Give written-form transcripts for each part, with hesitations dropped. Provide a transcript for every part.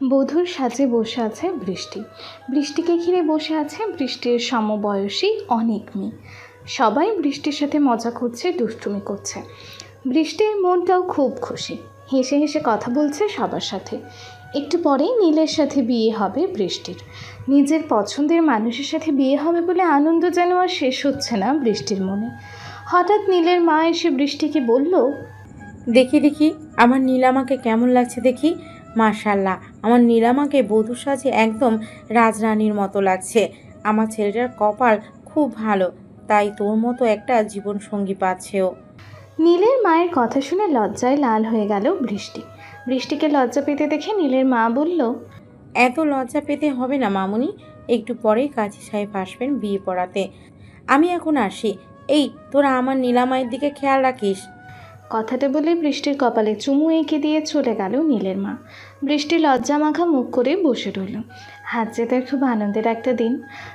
বধূর সাজে বসে আছে বৃষ্টি। বৃষ্টিকে ঘিরে বসে আছে বৃষ্টির সমবয়সী অনেক মেয়ে। সবাই বৃষ্টির সাথে মজা করছে, দুষ্টুমি করছে। বৃষ্টির মনটাও খুব খুশি, হেসে হেসে কথা বলছে সবার সাথে। একটু পরেই নীলের সাথে বিয়ে হবে বৃষ্টির। নিজের পছন্দের মানুষের সাথে বিয়ে হবে বলে আনন্দ যেন আর শেষ হচ্ছে না বৃষ্টির মনে। হঠাৎ নীলের মা এসে বৃষ্টিকে বলল, দেখি দেখি আমার নীলামাকে কেমন লাগছে দেখি। মাশাল্লাহ, আমার নীলামাকে বধূ সাজে একদম রাজরানীর মতো লাগছে। আমার ছেলেটার কপাল খুব ভালো, তাই তোর মতো একটা জীবন সঙ্গী পাচ্ছেও। নীলের মায়ের কথা শুনে লজ্জায় লাল হয়ে গেল বৃষ্টি। বৃষ্টিকে লজ্জা পেতে দেখে নীলের মা বলল, এত লজ্জা পেতে হবে না মামুনি, একটু পরেই কাজী সাহেব আসবেন বিয়ে পড়াতে। আমি এখন আসি। এই তোরা আমার নীলামায়ের দিকে খেয়াল রাখিস। কথাটা বলে বৃষ্টির কপালে চুমু এঁকে দিয়ে চলে গেল নীলের মা। বৃষ্টি লজ্জা মাখা মুখ করে বসে রইল। আজ যে তার খুব আনন্দের একটা দিন।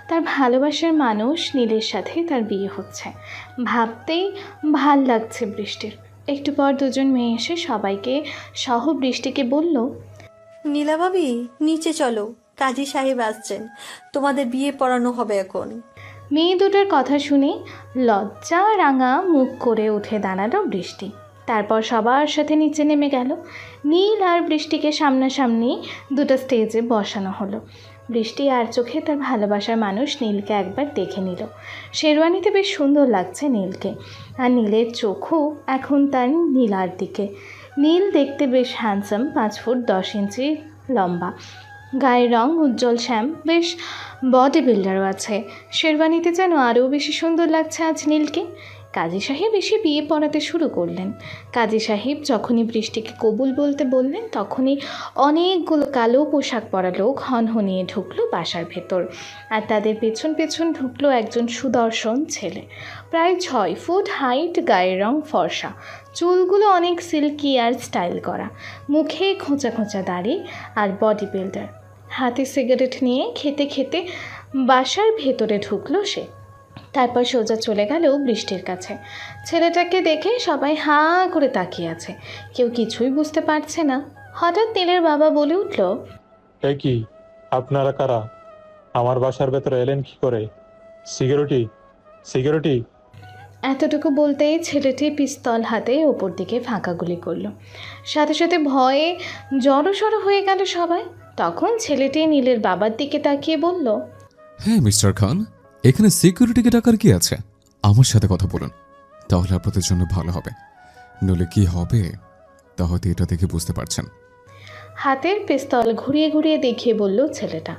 তার ভালোবাসার মানুষ নীলের সাথে তার বিয়ে হচ্ছে, ভাবতেই ভাল লাগছে বৃষ্টির। একটু পর দুজন মেয়ে এসে সবাইকে সহ বৃষ্টিকে বলল, নীলা ভাবি, নিচে চলো, কাজী সাহেব আসছেন, তোমাদের বিয়ে পড়ানো হবে এখন। মেয়ে দুটোর কথা শুনে লজ্জা রাঙা মুখ করে উঠে দাঁড়ালো বৃষ্টি। তারপর সবার সাথে নিচে নেমে গেল। নীল আর বৃষ্টিকে সামনাসামনি দুটো স্টেজে বসানো হলো। বৃষ্টি আর চোখে তার ভালোবাসার মানুষ নীলকে একবার দেখে নিল। শেরওয়ানিতে বেশ সুন্দর লাগছে নীলকে, আর নীলের চোখও এখন তার নীলার দিকে। নীল দেখতে বেশ হ্যান্ডসাম, 5 ফুট 10 ইঞ্চি লম্বা, গায়ের রং উজ্জ্বল শ্যাম, বেশ বডি বিল্ডারও আছে। শেরওয়ানিতে যেন আরও বেশি সুন্দর লাগছে আজ নীলকে। কাজী সাহেব এসে বিয়ে পড়াতে শুরু করলেন। কাজী সাহেব যখনই বৃষ্টিকে কবুল বলতে বললেন, তখনই অনেকগুলো কালো পোশাক পরা লোক হনহনিয়ে ঢুকলো বাসার ভেতর। আর তাদের পেছন পেছন ঢুকলো একজন সুদর্শন ছেলে, প্রায় 6 ফুট হাইট, গায়ের রং ফর্সা, চুলগুলো অনেক সিল্কি আর স্টাইল করা, মুখে খোঁচা খোঁচা দাড়ি, আর বডি বিল্ডার। হাতে সিগারেট নিয়ে খেতে খেতে বাসার ভেতরে ঢুকলো সে। তারপর সোজা চলে গেল বৃষ্টির কাছে। ছেলেটাকে দেখে সবাই হাঁ করে তাকিয়ে আছে, কেউ কিছুই বুঝতে পারছে না। হঠাৎ নীলের বাবা বলে উঠল, এ কি, আপনারা কারা? আমার বাসার ভেতরে এলেন কি করে? Security, security! এতটুকু বলতেই ছেলেটি পিস্তল হাতে ওপর দিকে ফাঁকা গুলি করল। সাথে সাথে ভয়ে জড়সড় হয়ে গেল সবাই। তখন ছেলেটি নীলের বাবার দিকে তাকিয়ে বলল, হ্যাঁ মিস্টার খান, এখানে সিকিউরিটিকে ডাকার কি আছে? আমার সাথে কথা বলুন, তাহলে আপনাদের জন্য ভালো হবে। নইলে কি হবে তা হয়তো এটা দেখে বুঝতে পারছেন। হাতের পিস্তল ঘুরিয়ে ঘুরিয়ে দেখিয়ে বলল ছেলেটা।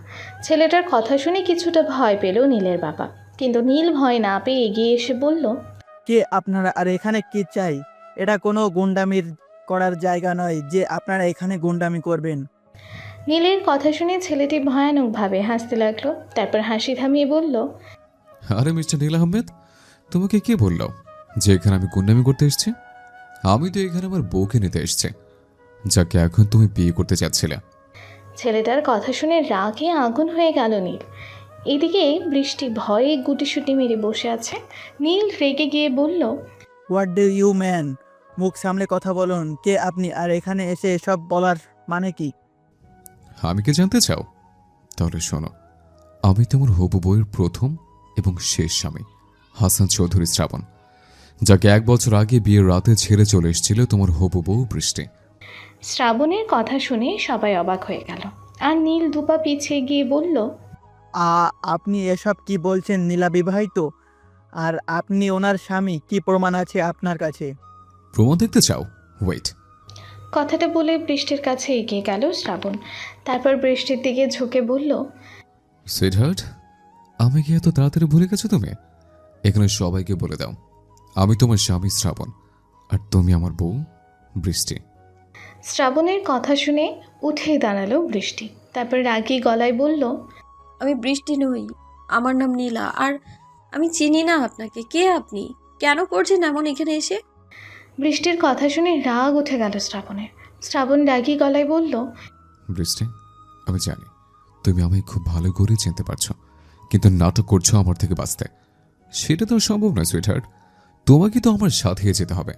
ছেলেটার কথা শুনে কিছুটা ভয় পেল নীলের বাবা, কিন্তু নীল ভয় না পেয়ে এগিয়ে এসে বলল, কে আপনারা আর এখানে কি চাই? এটা কোনো গুন্ডামির করার জায়গা নয় যে আপনারা এখানে গুন্ডামি করবেন। নীলের কথা শুনে ছেলেটি ভয়ানকভাবে হাসতে লাগলো। তারপর হাসি থামিয়ে বলল, আরে মিস্টার নীল আহমেদ, তোমাকে কে বলল যে এখানে আমি গুন্ডামি করতে এসেছি? আমি তো এখানে আমার বউকে নিতে এসেছি, যাকে এখন তুমি বিয়ে করতে চাচ্ছিলে। ছেলেটার কথা শুনে রাগে আগুন হয়ে গেল নীল। এদিকে বৃষ্টি ভয়ে গুটিসুটি মেরে বসে আছে। নীল রেগে গিয়ে বলল, হোয়াট ডু ইউ ম্যান? মুখ সামলে কথা বলুন। কে আপনি আর এখানে এসে এসব বলার মানে কি? আমি কি জানতে চাও? তাহলে শোনো, আমি তোমার হবু বউয়ের প্রথম এবং শেষ স্বামী, হাসান চৌধুরী শ্রাবণ, যাকে 1 বছর আগে বিয়ের রাতে ছেড়ে চলে এসেছিল তোমার হবু বউ বৃষ্টি। শ্রাবণের কথা শুনে সবাই অবাক হয়ে গেল। আর নীল দুপা পিছিয়ে গিয়ে বলল, আপনি এসব কি বলছেন? নীলা বিবাহিত, আর আপনি ওনার স্বামী। কি প্রমাণ আছে আপনার কাছে? প্রমাণ দেখতে চাও? ওয়েট। কথাটা বলে বৃষ্টির কাছে এগিয়ে গেল শ্রাবণ। তারপর বৃষ্টির দিকে ঝুঁকে বলল, সুইটহার্ট, আমি কি এত তাড়াতাড়ি ভুলে গেছো তুমি? এখানে সবাইকে বলে দাও, আমি তোমার স্বামী শ্রাবণ, আর তুমি আমার বউ বৃষ্টি। শ্রাবণের কথা শুনে উঠে দাঁড়ালো বৃষ্টি। তারপর রাগী গলায় বলল, আমি বৃষ্টি নই, আমার নাম নীলা, আর আমি চিনি না আপনাকে। কে আপনি? কেন করছেন এমন এখানে এসে? বৃষ্টির কথা শুনে রাগ উঠে গেল শ্রাবণের। শ্রাবণ রাগী গলায় বলল, বৃষ্টি, আমি জানি তুমি আমায় খুব ভালো করে চিনতে পারছো, কিন্তু নাটক করছো আমার থেকে বাঁচতে। সেটা তো সম্ভব নয় সুইটহার্ট, তোমাকে তো আমার সাথে যেতে হবে।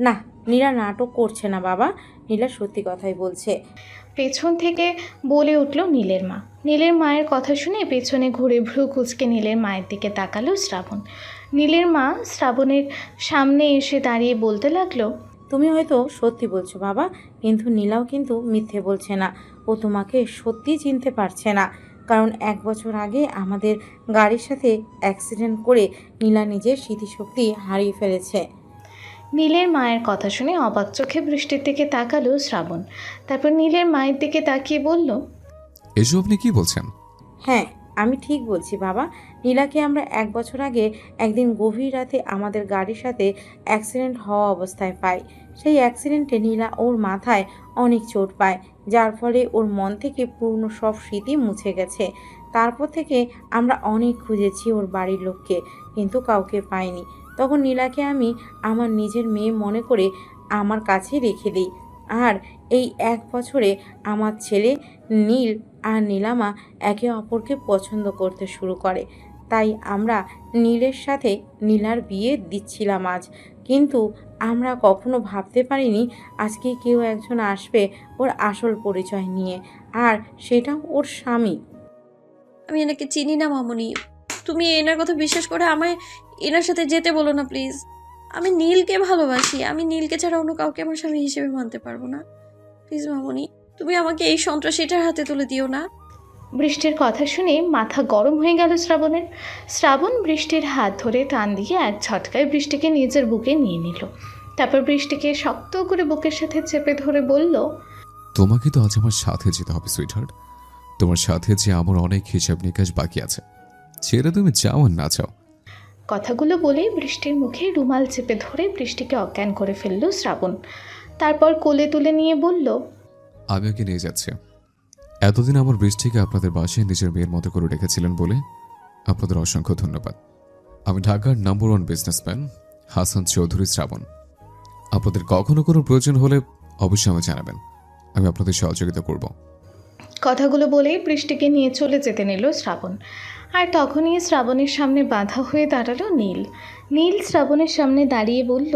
না, নীলা নাটক করছে না বাবা, নীলা সত্যি কথাই বলছে। পেছন থেকে বলে উঠল নীলের মা। নীলের মায়ের কথা শুনে পেছনে ঘুরে ভ্রু কুঁচকে নীলের মায়ের দিকে তাকালো শ্রাবণ। নীলের মা শ্রাবণের সামনে এসে দাঁড়িয়ে বলতে লাগলো, তুমি হয়তো সত্যি বলছো বাবা, কিন্তু নীলাও কিন্তু মিথ্যে বলছে না। ও তোমাকে সত্যি চিনতে পারছে না, কারণ 1 বছর আগে আমাদের গাড়ির সাথে অ্যাক্সিডেন্ট করে নীলা নিজের স্মৃতিশক্তি হারিয়ে ফেলেছে। নীলের মায়ের কথা শুনে অবাক চোখে বৃষ্টির দিকে তাকালো শ্রাবণ। তারপর নীলের মায়ের দিকে তাকিয়ে বলল, এসব আপনি কি বলছেন? হ্যাঁ, আমি ঠিক বলছি বাবা। নীলাকে আমরা 1 বছর আগে একদিন গভীর রাতে আমাদের গাড়ির সাথে অ্যাক্সিডেন্ট হওয়া অবস্থায় পাই। সেই অ্যাক্সিডেন্টে নীলা ওর মাথায় অনেক চোট পায়, যার ফলে ওর মন থেকে পুরনো সব স্মৃতি মুছে গেছে। তারপর থেকে আমরা অনেক খুঁজেছি ওর বাড়ির লোককে, কিন্তু কাউকে পাইনি। তখন নীলাকে আমি আমার নিজের মেয়ে মনে করে আমার কাছে রেখে দিই। আর এই 1 বছরে আমার ছেলে নীল আর নীলামা একে অপরকে পছন্দ করতে শুরু করে। তাই আমরা নীলের সাথে নীলার বিয়ে দিচ্ছিলাম আজ। কিন্তু আমরা কখনো ভাবতে পারিনি আজকে কেউ একজন আসবে ওর আসল পরিচয় নিয়ে, আর সেটাও ওর স্বামী। আমি এনাকে চিনি না মামুনি। তুমি এনার কথা বিশ্বাস করে আমায় এনার সাথে যেতে বলো না প্লিজ। আমি নীলকে ভালোবাসি। আমি নীলকে ছাড়া অন্য কাউকে আমার স্বামী হিসেবে মানতে পারবো না। প্লিজ মামুনি, তুমি আমাকে এই সন্ত্রাসীটার হাতে তুলে দিও না। বৃষ্টির কথা শুনে মাথা গরম হয়ে গেল শ্রাবণের। শ্রাবণ বৃষ্টির হাত ধরে টান দিয়ে এক ঝটকায় বৃষ্টিকে নিজের বুকে নিয়ে নিল। তারপর বৃষ্টিকে শক্ত করে বুকের সাথে চেপে ধরে বলল, তোমাকে তো আজ আমার সাথে যেতে হবে সুইটহার্ট। তোমার সাথে যে আমার অনেক হিসাব নিকাশ বাকি আছে, ছেড়ে তুমি যাও আর না চাও। কথাগুলো বলেই বৃষ্টির মুখে রুমাল চেপে ধরে বৃষ্টিকে অজ্ঞান করে ফেলল শ্রাবণ। তারপর কোলে তুলে নিয়ে বলল, আমি ওকে নিয়ে যাচ্ছি। এতদিন আমার বৃষ্টিকে আপনাদের বাসায় নিজের মেয়ের মতো করে রেখেছিলেন বলে আপনাদের অসংখ্য ধন্যবাদ। আমি ঢাকার নাম্বার 1 বিজনেসম্যান হাসান চৌধুরী শ্রাবণ। আপনাদের কখনো কোনো প্রয়োজন হলে অবশ্যই আমাকে জানাবেন, আমি আপনাদের সহযোগিতা করব। কথাগুলো বলেই বৃষ্টিকে নিয়ে চলে যেতে নিল শ্রাবণ। আর তখনই শ্রাবণের সামনে বাধা হয়ে দাঁড়ালো নীল। নীল শ্রাবণের সামনে দাঁড়িয়ে বলল,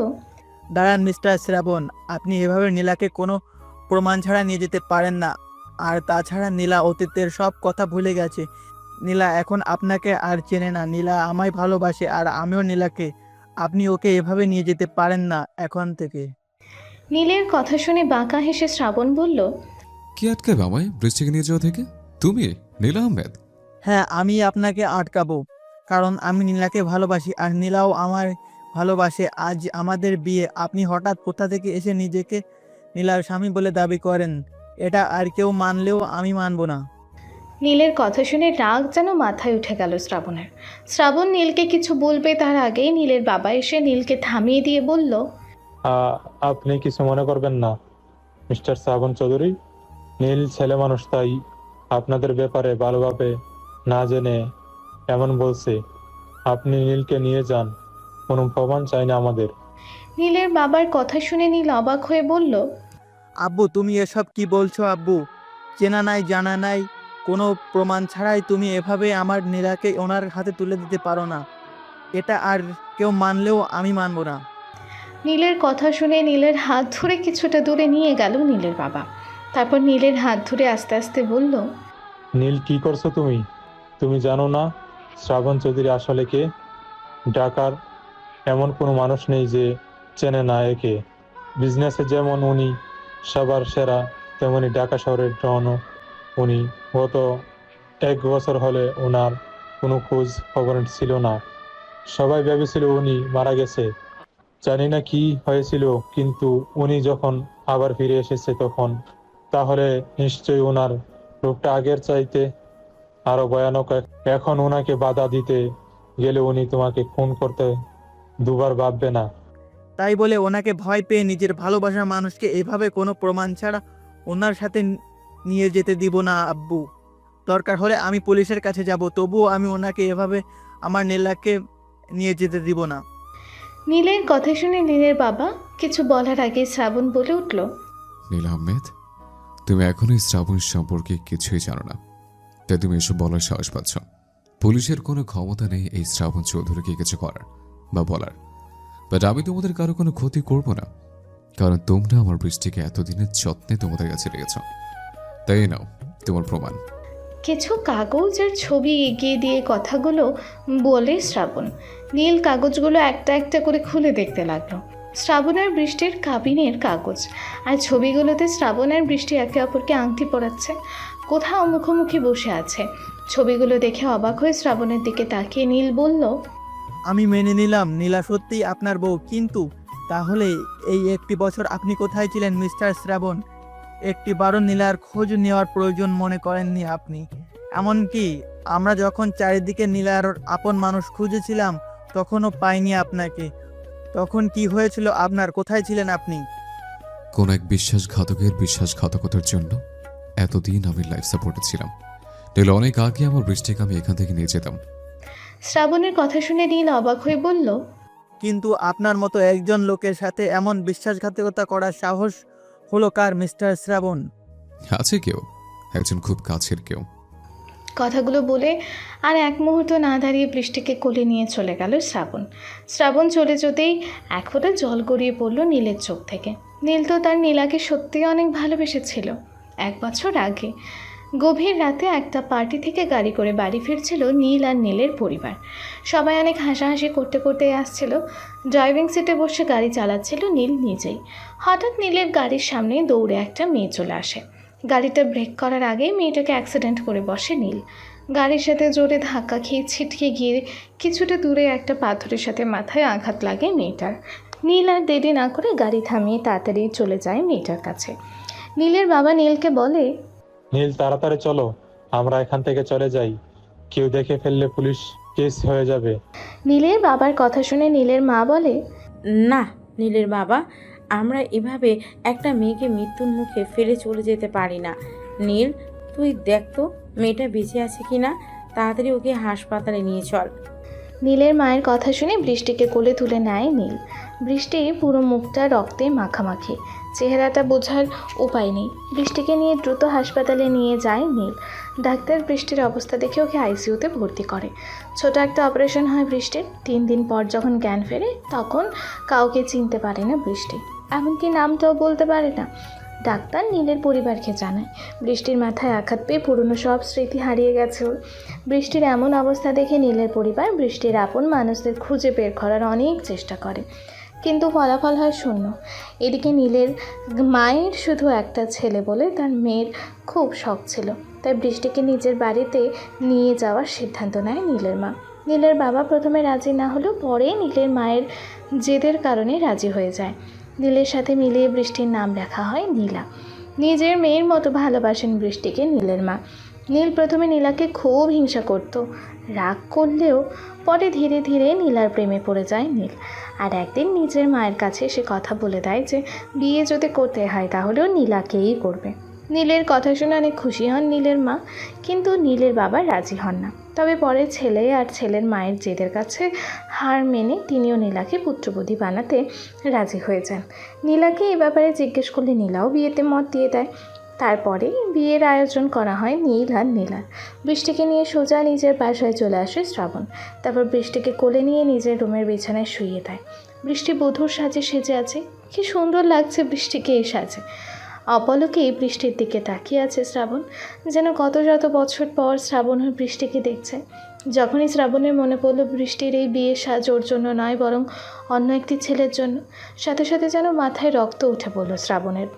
দাঁড়ান মিস্টার শ্রাবণ, আপনি এভাবে নীলাকে কোনো প্রমাণ ছাড়া নিয়ে যেতে পারেন না। আর তাছাড়া নীলা অতীতের সব কথা ভুলে গেছে। নীলা এখন আপনাকে আর চেনে না। নীলা আমায় ভালোবাসে আর আমিও নীলাকে। আপনি ওকে এভাবে নিয়ে যেতে পারেন না এখন থেকে। নীলের কথা শুনে বাঁকা হেসে শ্রাবণ বলল, কি আটকাবে আমায় বৃষ্টিকে নিয়ে যাওয়া থেকে? তুমি, নীলা আহমেদ? হ্যাঁ, আমি আপনাকে আটকাবো, কারণ আমি নীলাকে ভালোবাসি আর নীলাও আমার ভালোবাসে। আজ আমাদের বিয়ে, আপনি হঠাৎ কোথা থেকে এসে নিজেকে নীলার স্বামী বলে দাবি করেন। এটা আর কেউ মানলেও আমি মানব না। নীলের কথা শুনে রাগ যেন মাথায় উঠে গেল শ্রাবণের। শ্রাবণ নীলকে কিছু বলবে তার আগেই নীলের বাবা এসে নীলকে থামিয়ে দিয়ে বলল, আপনি কিছু মনে করবেন না মিস্টার শ্রাবণ চৌধুরী। নীল ছেলে মানুষ, তাই আপনাদের ব্যাপারে ভালোভাবে না জেনে এমন বলছে। আপনি নীলকে নিয়ে যান, কোনো প্রমাণ চাই না আমাদের। নীলের বাবার কথা শুনে নীল অবাক হয়ে বলল, আব্বু, তুমি এসব কি বলছো আব্বু? চেনা নাই জানা নাই, কোনো প্রমাণ ছাড়াই তুমি এভাবে আমার নীলাকে ওনার হাতে তুলে দিতে পারো না। এটা আর কেউ মানলেও আমি মানব না। নীলের কথা শুনে নীলের হাত ধরে কিছুটা দূরে নিয়ে গেল নীলের বাবা। তারপর নীলের হাত ধরে আস্তে আস্তে বলল, নীল, কি করছো তুমি? তুমি জানো না শ্রাবণ চৌধুরী আসলে কে? ঢাকার এমন কোনো মানুষ নেই যে চেনে না একে। বিজনেসে যেমন উনি সবার সেরা, তেমনি ঢাকা শহরের ডনও উনি। গত 1 বছর হলে ওনার কোনো খোঁজ খবর ছিল না। সবাই ভেবেছিল উনি মারা গেছে, জানি না কি হয়েছিল, কিন্তু উনি যখন আবার ফিরে এসেছে তখন তাহলে নিশ্চয়ই ওনার রূপটা আগের চাইতে আরো ভয়ানক। এখন ওনাকে বাধা দিতে গেলে উনি তোমাকে খুন করতে দুবার ভাববে না। তাই বলে ওনাকে ভয় পেয়ে নিজের ভালোবাসার মানুষকে এভাবে কোনো প্রমাণ ছাড়া ওনার সাথে নিয়ে যেতে দিব না আব্বু। দরকার হলে আমি পুলিশের কাছে যাব, তবুও আমি ওনাকে এভাবে আমার নীলাকে নিয়ে যেতে দিব না। নীলের কথা শুনে নীলের বাবা কিছু বলার আগে শ্রাবণ বলে উঠল, নীলা আহমেদ, তুমি এখনই শ্রাবণ সম্পর্কে কিছুই জানো না, তাই তুমি এসব বলার সাহস পাচ্ছ। পুলিশের কোনো ক্ষমতা নেই এই শ্রাবণ চৌধুরীকে কিছু করার বা বলার। বাট আমি তোমাদের কারো কোনো ক্ষতি করব না, কারণ তোমরা আমার বৃষ্টিকে এতদিনের যত্নে তোমাদের কাছে রেখেছ। তাই নাও তোমার প্রমাণ। কিছু কাগজ আর ছবি এগিয়ে দিয়ে কথাগুলো বলে শ্রাবণ। নীল কাগজগুলো একটা একটা করে খুলে দেখতে লাগলো। শ্রাবণ আর বৃষ্টির কাবিনের কাগজ, আর ছবিগুলোতে শ্রাবণ আর বৃষ্টি একে অপরকে আংটি পরাচ্ছে, কোথাও মুখোমুখি বসে আছে। ছবিগুলো দেখে অবাক হয়ে শ্রাবণের দিকে তাকিয়ে নীল বলল, আমি মেনে নিলাম নীলা সত্যিই আপনার বউ, কিন্তু তাহলে এই একটি বছর আপনি কোথায় ছিলেন মিস্টার শ্রাবণ? একটিবারও নীলার খোঁজ নেওয়ার প্রয়োজন মনে করেননি আপনি। এমনকি আমরা যখন চারিদিকে নীলার আপন মানুষ খুঁজেছিলাম তখনও পাইনি আপনাকে। তখন কি হয়েছিল আপনার? কোথায় ছিলেন আপনি? কোন এক বিশ্বাসঘাতকের বিশ্বাসঘাতকতার জন্য এতদিন আমি লাইফ সাপোর্টে ছিলাম। তাহলে অনেক আগে আমার বৃষ্টিকে আমি এখান থেকে নিয়ে যেতাম। শ্রাবণের কথা শুনে নীল অবাক হয়ে বলল, কিন্তু আপনার মতো একজন লোকের সাথে এমন বিশ্বাসঘাতকতা করার সাহস হলো কার মিস্টার শ্রাবণ? আছে কেউ, একজন খুব কাছের কেউ। কথাগুলো বলে আর এক মুহূর্ত না দাঁড়িয়ে বৃষ্টিকে কোলে নিয়ে চলে গেল শ্রাবণ। শ্রাবণ চলে যেতেই এক ফোঁটা জল গড়িয়ে পড়ল নীলের চোখ থেকে। নীল তো তার নীলাকে সত্যিই অনেক ভালোবেসেছিল। 1 বছর আগে গভীর রাতে একটা পার্টি থেকে গাড়ি করে বাড়ি ফিরছিল নীল আর নীলের পরিবার। সবাই অনেক হাসাহাসি করতে করতে আসছিল। ড্রাইভিং সিটে বসে গাড়ি চালাচ্ছিল নীল নিজেই। হঠাৎ নীলের গাড়ির সামনে দৌড়ে একটা মেয়ে চলে আসে। গাড়িটা ব্রেক করার আগেই মেয়েটাকে অ্যাক্সিডেন্ট করে বসে নীল। গাড়ির সাথে জোরে ধাক্কা খেয়ে ছিটকে গিয়ে কিছুটা দূরে একটা পাথরের সাথে মাথায় আঘাত লাগে মেয়েটার। নীল আর দেরি না করে গাড়ি থামিয়ে তাড়াতাড়ি চলে যায় মেয়েটার কাছে। নীলের বাবা নীলকে বলে, নীল তাড়াতাড়ি চলো, আমরা এখান থেকে চলে যাই, কেউ দেখে ফেললে পুলিশ কেস হয়ে যাবে। নীলের বাবার কথা শুনে নীলের মা বলে, না নীলের বাবা, আমরা এভাবে একটা মেয়েকে মৃত্যুর মুখে ফেলে চলে যেতে পারি না। নীল, তুই দেখ তো মেয়েটা বেঁচে আছে কিনা, তাড়াতাড়ি ওকে হাসপাতালে নিয়ে চল। নীলের মায়ের কথা শুনে বৃষ্টিকে কোলে তুলে নেয় নীল। বৃষ্টি পুরো মুখটা রক্তে মাখামাখি, চেহারাটা বোঝার উপায় নেই। বৃষ্টিকে নিয়ে দ্রুত হাসপাতালে নিয়ে যায় নীল। ডাক্তার বৃষ্টির অবস্থা দেখে ওকে আইসিইউতে ভর্তি করে। ছোট একটা অপারেশন হয় বৃষ্টির। 3 দিন পর যখন জ্ঞান ফেরে তখন কাউকে চিনতে পারে না বৃষ্টি, এমনকি নামটাও বলতে পারে না। ডাক্তার নীলের পরিবারকে জানায় বৃষ্টির মাথায় আঘাত পেয়ে পুরনো সব স্মৃতি হারিয়ে গেছে ওর। বৃষ্টির এমন অবস্থা দেখে নীলের পরিবার বৃষ্টির আপন মানুষদের খুঁজে বের করার অনেক চেষ্টা করে, কিন্তু ফলাফল হয় শূন্য। এদিকে নীলের মায়ের শুধু একটা ছেলে বলে তার মেয়ের খুব শখ ছিল, তাই বৃষ্টিকে নিজের বাড়িতে নিয়ে যাওয়ার সিদ্ধান্ত নেয় নীলের মা। নীলের বাবা প্রথমে রাজি না হলেও পরে নীলের মায়ের জেদের কারণে রাজি হয়ে যায়। নীলের সাথে মিলিয়ে বৃষ্টির নাম রাখা হয় নীলা। নিজের মেয়ের মতো ভালোবাসেন বৃষ্টিকে নীলের মা। নীল প্রথমে নীলাকে খুব হিংসা করত, রাগ করলেও পরে ধীরে ধীরে নীলার প্রেমে পড়ে যায় নীল। আর একদিন নিজের মায়ের কাছে সে কথা বলে দেয় যে বিয়ে যদি করতে হয় তাহলেও নীলাকেই করবে। নীলের কথা শুনে অনেক খুশি হন নীলের মা, কিন্তু নীলের বাবা রাজি হন না। তবে পরে ছেলে আর ছেলের মায়ের জেদের কাছে হার মেনে তিনিও নীলাকে পুত্রবধূ বানাতে রাজি হয়ে যান। নীলাকে এ ব্যাপারে জিজ্ঞেস করলে নীলাও বিয়েতে মত দিয়ে দেয়। তারপরে বিয়ের আয়োজন করা হয় নীল আর নীলার। বৃষ্টিকে নিয়ে সোজা নিজের বাসায় চলে আসে শ্রাবণ। তারপর বৃষ্টিকে কোলে নিয়ে নিজের রুমের বিছানায় শুইয়ে দেয়। বৃষ্টি বধূর সাজে সেজে আছে, কি সুন্দর লাগছে বৃষ্টিকে এই সাজে। অপলকে বৃষ্টির দিকে তাকিয়ে আছে শ্রাবণ, যেন কত শত বছর পর শ্রাবণ বৃষ্টিকে দেখছে। যখনই শ্রাবণের মনে পড়ল বৃষ্টির এই বিয়ের সাজ ওর জন্য নয়, বরং অন্য একটি ছেলের জন্য, সাথে সাথে যেন মাথায় রক্ত উঠে পড়ল শ্রাবণের।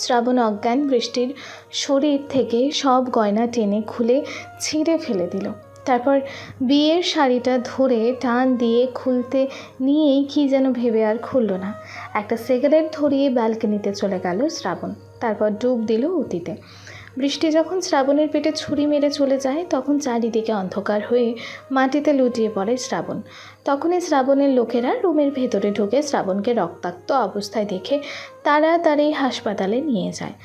শ্রাবণ অজ্ঞান বৃষ্টির শরীর থেকে সব গয়না টেনে খুলে ছিঁড়ে ফেলে দিল। তারপর বিয়ের শাড়িটা ধরে টান দিয়ে খুলতে নিয়েই কী যেন ভেবে আর খুলল না। একটা সিগারেট ধরিয়ে ব্যালকনিতে চলে গেল শ্রাবণ। তারপর ডুব দিল অতীতে। বৃষ্টি যখন শ্রাবণের পেটে ছুরি মেরে চলে যায় তখন চারিদিকে অন্ধকার হয়ে মাটিতে লুটিয়ে পড়ে শ্রাবণ। তখনই শ্রাবণের লোকেরা রুমের ভেতরে ঢুকে শ্রাবণকে রক্তাক্ত অবস্থায় দেখে তাড়াতাড়ি হাসপাতালে নিয়ে যায়।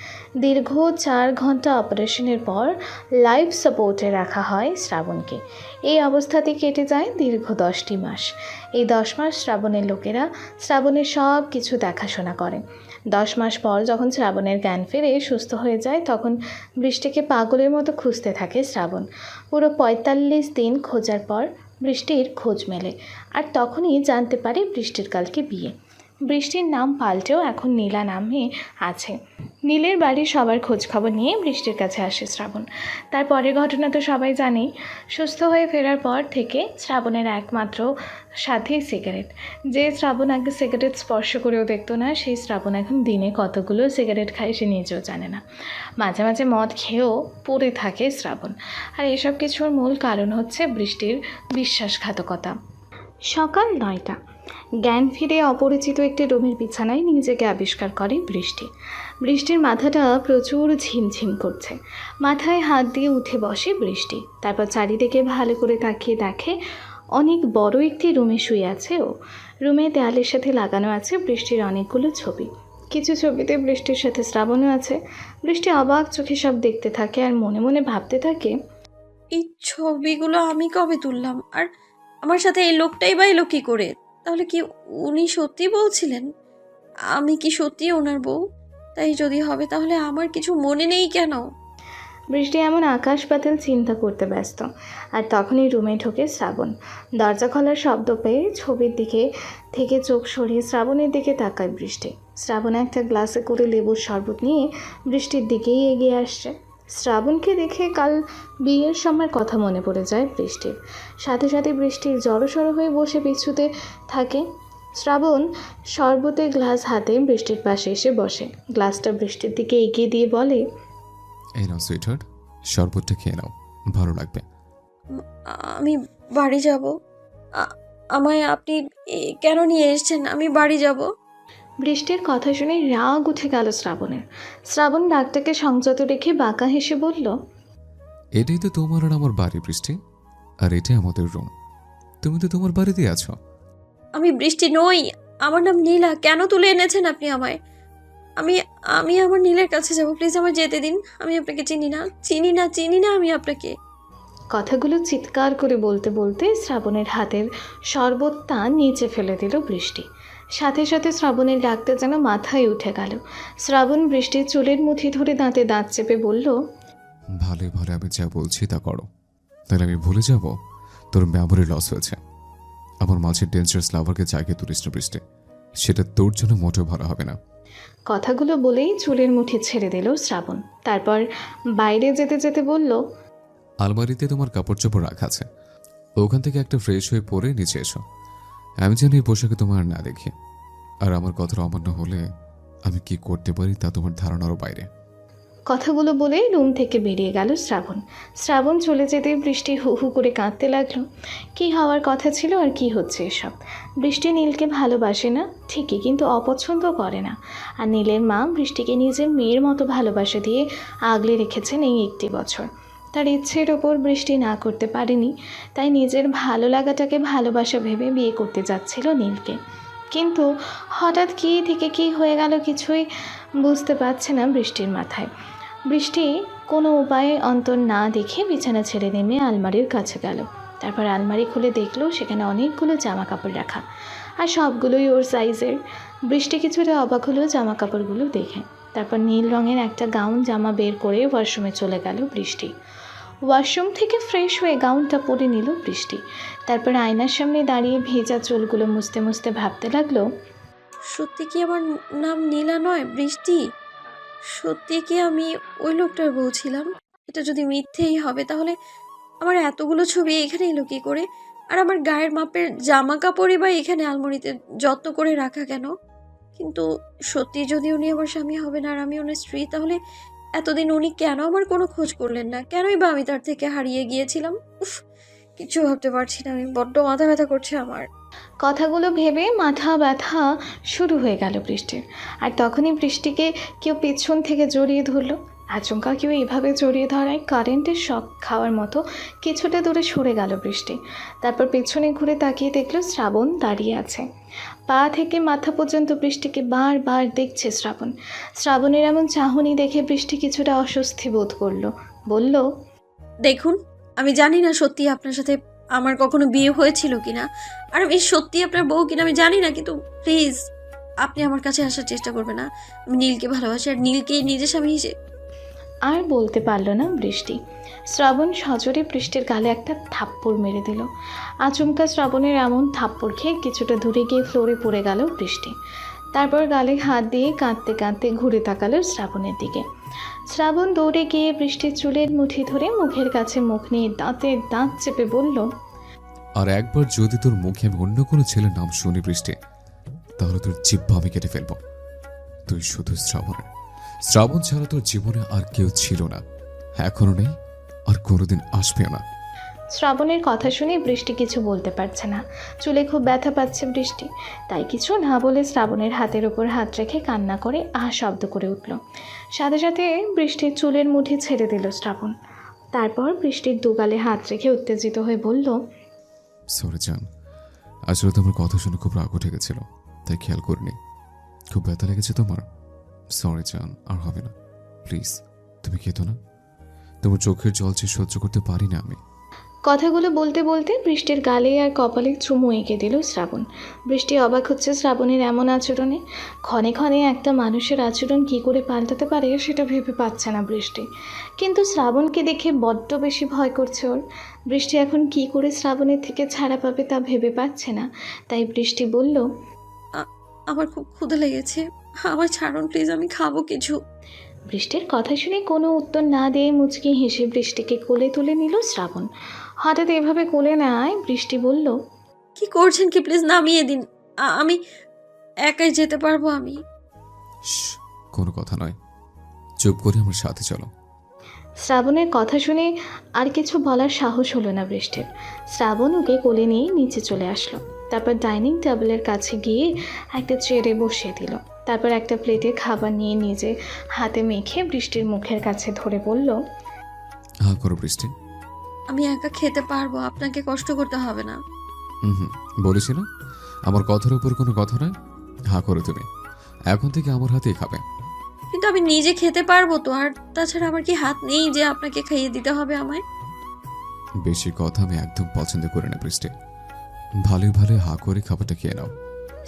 দীর্ঘ 4 ঘন্টা অপারেশনের পর লাইফ সাপোর্টে রাখা হয় শ্রাবণকে। এই অবস্থাতেই কেটে যায় দীর্ঘ 10টি মাস। এই 10 মাস শ্রাবণের লোকেরা শ্রাবণের সব কিছু দেখাশোনা করে। 10 মাস পর যখন শ্রাবণের জ্ঞান ফিরে সুস্থ হয়ে যায় তখন বৃষ্টিকে পাগলের মতো খুঁজতে থাকে শ্রাবণ। পুরো 45 দিন খোঁজার পর বৃষ্টির খোঁজ মেলে, আর তখনই জানতে পারে বৃষ্টির কালকে বিয়ে। বৃষ্টির নাম পাল্টেও এখন নীলা নামে আছে। নীলের বাড়ির সবার খোঁজ খবর নিয়ে বৃষ্টির কাছে আসে শ্রাবণ। তার পরের ঘটনা তো সবাই জানেই। সুস্থ হয়ে ফেরার পর থেকে শ্রাবণের একমাত্র সাথী সিগারেট। যে শ্রাবণ আগে সিগারেট স্পর্শ করেও দেখতো না, সেই শ্রাবণ এখন দিনে কতগুলো সিগারেট খায় সে নিজেও জানে না। মাঝে মাঝে মদ খেয়েও পড়ে থাকে শ্রাবণ। আর এসব কিছুর মূল কারণ হচ্ছে বৃষ্টির বিশ্বাসঘাতকতা। সকাল 9টা। জ্ঞান ফিরে অপরিচিত একটি রুমের বিছানায় নিজেকে আবিষ্কার করে বৃষ্টি। বৃষ্টির মাথাটা প্রচুর ঝিমঝিম করছে। মাথায় হাত দিয়ে উঠে বসে বৃষ্টি। তারপর চারিদিকে ভালো করে তাকিয়ে দেখে অনেক বড় একটি রুমে শুয়ে আছে ও। রুমে দেয়ালের সাথে লাগানো আছে বৃষ্টির অনেকগুলো ছবি। কিছু ছবিতে বৃষ্টির সাথে শ্রাবণও আছে। বৃষ্টি অবাক চোখে সব দেখতে থাকে আর মনে মনে ভাবতে থাকে, এই ছবিগুলো আমি কবে তুললাম? আর আমার সাথে এই লোকটাই বা এলো কি করে? তাহলে কি উনি সত্যি বলছিলেন? আমি কি সত্যি ওনার বউ? তাই যদি হবে তাহলে আমার কিছু মনে নেই কেন? বৃষ্টি এমন আকাশ পাতাল চিন্তা করতে ব্যস্ত। আর তখনই রুমে ঢোকে শ্রাবণ। দরজা খোলার শব্দ পেয়ে ছবির দিকে থেকে চোখ সরিয়ে শ্রাবণের দিকে তাকায় বৃষ্টি। শ্রাবণ একটা গ্লাসে করে লেবুর শরবত নিয়ে বৃষ্টির দিকেই এগিয়ে আসছে। শ্রাবণকে দেখে কাল বিয়ের সময় কথা মনে পড়ে যায় বৃষ্টির। সাথে সাথে বৃষ্টির জড়সড় হয়ে বসে পিছুতে থাকে। শ্রাবণ শরবতের গ্লাস হাতে বৃষ্টির পাশে এসে বসে। গ্লাসটা বৃষ্টির দিকে এগিয়ে দিয়ে বলে, এই নাও সুইটহার্ট, শরবতটা খেয়ে নাও, ভালো লাগবে। আমি বাড়ি যাব। আমায় আপনি কেন নিয়ে এসেছেন? আমি বাড়ি যাব। বৃষ্টির কথা শুনে রাগ উঠে গেল শ্রাবণের। শ্রাবণ ডাকটাকে সংযত রেখে বাঁকা হেসে বলল, এটাই তো তোমার আর আমার বাড়ি বৃষ্টি, আর এটাই আমাদের রুম। তুমি তো তোমার বাড়িতে আছো। আমি বৃষ্টি নই, আমার নাম নীলা। কেন তুলে এনেছেন আপনি আমায়? আমি আমি আমার নীলের কাছে যাব। প্লিজ আমায় যেতে দিন। আমি আপনাকে চিনি না আমি আপনাকে। কথাগুলো চিৎকার করে বলতে বলতে শ্রাবণের হাতের শরবতটা নিচে ফেলে দিল বৃষ্টি। সাথে সাথে শ্রাবণের ডাকতে যেন মাথায় উঠে গেল। শ্রাবণ বৃষ্টির চুলের মুঠি ধরে দাঁতে দাঁত চেপে বলল, ভালো ভালো আমি যা বলছি তা করো, তাহলে আমি ভুলে যাব তোর মেমোরি লস হয়েছে। আমার মাঝে ডেঞ্জারাস লাভারকে জায়গায় তুলিস না বৃষ্টি, সেটা তোর জন্য মোটেও ভালো হবে না। কথাগুলো বলেই চুলের মুঠি ছেড়ে দিল শ্রাবণ। তারপর বাইরে যেতে যেতে বলল, আলমারিতে তোমার কাপড় চোপড় রাখা আছে, ওখান থেকে একটা ফ্রেশ হয়ে পরে নিচে এসো। আমি জানি এই পোশাকে তোমার না দেখি, আর আমার কথার অমান্য হলে আমি কি করতে পারি তা তোমার ধারণারও বাইরে। কথাগুলো বলে রুম থেকে বেরিয়ে গেল শ্রাবণ। শ্রাবণ চলে যেতে বৃষ্টি হু হু করে কাঁদতে লাগলো। কী হওয়ার কথা ছিল আর কি হচ্ছে এসব। বৃষ্টি নীলকে ভালোবাসে না ঠিকই, কিন্তু অপছন্দ করে না। আর নীলের মা বৃষ্টিকে নিজের মেয়ের মতো ভালোবাসা দিয়ে আগলে রেখেছেন এই 1টি বছর। তার ইচ্ছের ওপর বৃষ্টি না করতে পারেনি, তাই নিজের ভালো লাগাটাকে ভালোবাসা ভেবে বিয়ে করতে যাচ্ছিল নীলকে। কিন্তু হঠাৎ কী থেকে কী হয়ে গেল কিছুই বুঝতে পারছে না বৃষ্টির মাথায়। বৃষ্টি কোনো উপায়ে অন্তর না দেখে বিছানা ছেড়ে নেমে আলমারির কাছে গেল। তারপর আলমারি খুলে দেখলো সেখানে অনেকগুলো জামা কাপড় রাখা, আর সবগুলোই ওর সাইজের। বৃষ্টি কিছুটা অবাক হলো জামা কাপড়গুলো দেখে। তারপর নীল রঙের একটা গাউন জামা বের করে ওয়াশরুমে চলে গেল বৃষ্টি। ওয়াশরুম থেকে ফ্রেশ হয়ে গাউনটা পরে নিল বৃষ্টি। তারপর আয়নার সামনে দাঁড়িয়ে ভেজা চুলগুলো মুছতে মুছতে ভাবতে লাগলো, সত্যি কি আমার নাম নীলা নয়, বৃষ্টি? সত্যি কি আমি ওই লোকটার বউ ছিলাম? এটা যদি মিথ্যেই হবে তাহলে আমার এতগুলো ছবি এখানে এলো কি করে? আর আমার গায়ের মাপের জামা কাপড়ই বা এখানে আলমারিতে যত্ন করে রাখা কেন? কিন্তু সত্যি যদি উনি আমার স্বামী হবেন আর আমি ওনার স্ত্রী, তাহলে এতদিন উনি কেন আমার কোনো খোঁজ করলেন না? কেনই বা আমি তার থেকে হারিয়ে গিয়েছিলাম? উফ, কিছু ভাবতে পারছি না। আমি বড্ড মাথা ব্যথা করছে আমার। কথাগুলো ভেবে মাথা ব্যথা শুরু হয়ে গেল বৃষ্টির। আর তখনই বৃষ্টিকে কেউ পেছন থেকে জড়িয়ে ধরলো। আচমকা কেউ এইভাবে জড়িয়ে ধরায় কারেন্টের শক খাওয়ার মতো কিছুটা দূরে সরে গেল বৃষ্টি। তারপর পেছনে ঘুরে তাকিয়ে দেখলো শ্রাবণ দাঁড়িয়ে আছে। পা থেকে মাথা পর্যন্ত বৃষ্টিকে বারবার দেখছে শ্রাবণ। শ্রাবণের এমন চাহনি দেখে বৃষ্টি কিছুটা অস্বস্তি বোধ করলো। বলল, দেখুন, আমি জানি না সত্যি আপনার সাথে আমার কখনো বিয়ে হয়েছিল কিনা, আর আমি সত্যি আপনার বউ কিনা আমি জানি না, কিন্তু প্লিজ আপনি আমার কাছে আসার চেষ্টা করবেন না। আমি নীলকে ভালোবাসি, আর নীলকে নিজের স্বামী হিসেবে। আর বলতে পারল না বৃষ্টি। শ্রাবণ সজোরে বৃষ্টির গালে একটা থাপ্পড় মেরে দিল। আচমকা শ্রাবণের এমন থাপ্পড় খেয়ে কিছুটা দূরে গিয়ে ফ্লোরে পড়ে গেল বৃষ্টি। তারপর গালে হাত দিয়ে কাঁদতে কাঁদতে ঘুরে তাকালো শ্রাবণের দিকে। শ্রাবণ দৌড়ে গিয়ে বৃষ্টির চুলের মুঠি ধরে মুখের কাছে মুখ নিয়ে দাঁতের দাঁত চেপে বলল, আর একবার যদি তোর মুখে আমি অন্য কোনো ছেলের নাম শুনি বৃষ্টি, তাহলে তোর জিহ্বা আমি কেটে ফেলবো। তুই শুধু শ্রাবণের। শ্রাবণ ছাড়া তোর জীবনে আর কেউ ছিল না, এখনো নেই, আর কোনোদিন আসবেও না। শ্রাবণের কথা শুনে বৃষ্টি কিছু বলতে পারছে না। চুলে খুব ব্যথা পাচ্ছে বৃষ্টি, তাই কিছু না বলে শ্রাবণের হাতের উপর হাত রেখে কান্না করে আহ শব্দ করে উঠল। সাথে সাথে বৃষ্টির চুলের মুঠি ছেড়ে দিল শ্রাবণ। তারপর বৃষ্টির দুগালে হাত রেখে উত্তেজিত হয়ে বলল, সরি জান, আসলে তোমার কথা শুনে খুব রাগ উঠে গেছিল, তাই খেয়াল করিনি। খুব ব্যথা লেগেছে তোমার? সরি জান, আর হবে না, প্লিজ। তুমি খেতো না? তোমার চোখের জল যে সহ্য করতে পারি না আমি। কথাগুলো বলতে বলতে বৃষ্টির গালে আর কপালে চুমু এঁকে দিল শ্রাবণ। বৃষ্টি অবাক হচ্ছে শ্রাবণের এমন আচরণে। ক্ষণে ক্ষণে একটা মানুষের আচরণ কী করে পাল্টাতে পারে সেটা ভেবে পাচ্ছে না বৃষ্টি। কিন্তু শ্রাবণকে দেখে বড্ড বেশি ভয় করছে ওর। বৃষ্টি এখন কী করে শ্রাবণের থেকে ছাড়া পাবে তা ভেবে পাচ্ছে না। তাই বৃষ্টি বলল, আমার খুব ক্ষুধা লেগেছে, আমার ছাড়ুন প্লিজ, আমি খাবো কিছু। বৃষ্টির কথা শুনে কোনো উত্তর না দিয়ে মুচকি হেসে বৃষ্টিকে কোলে তুলে নিল শ্রাবণ। হঠাৎ এভাবে কোলে নেয় বৃষ্টি বলল, কি করছেন কি, প্লিজ নামিয়ে দিন, আমি একাই যেতে পারবো। আমি শ্, কোনো কথা নয়, চুপ করে আমার সাথে চলো। শ্রাবণের কথা শুনে আর কিছু বলার সাহস হলো না বৃষ্টির। শ্রাবণ ওকে কোলে নিয়ে নিচে চলে আসলো। তারপর ডাইনিং টেবিলের কাছে গিয়ে একটা চেয়ারে বসিয়ে দিল। তারপর একটা প্লেটে খাবার নিয়ে নিজে হাতে মেখে বৃষ্টির মুখের কাছে ধরে বলল, হা করো বৃষ্টি। আমি একা খেতে পারবো, আপনাকে কষ্ট করতে হবে না। হুম, বলেছি না আমার কথার উপর কোনো কথা নয়। হা করো তুমি, এখন থেকে আমার হাতেই খাবে। কিন্তু আমি নিজে খেতে পারবো তো, আর তাছাড়া আমার কি হাত নেই যে আপনাকে খাইয়ে দিতে হবে আমায়? বেশি কথা আমি একদম পছন্দ করি না বৃষ্টি। ভালোই ভালোই হা করে খাবারটা খেয়ে নাও।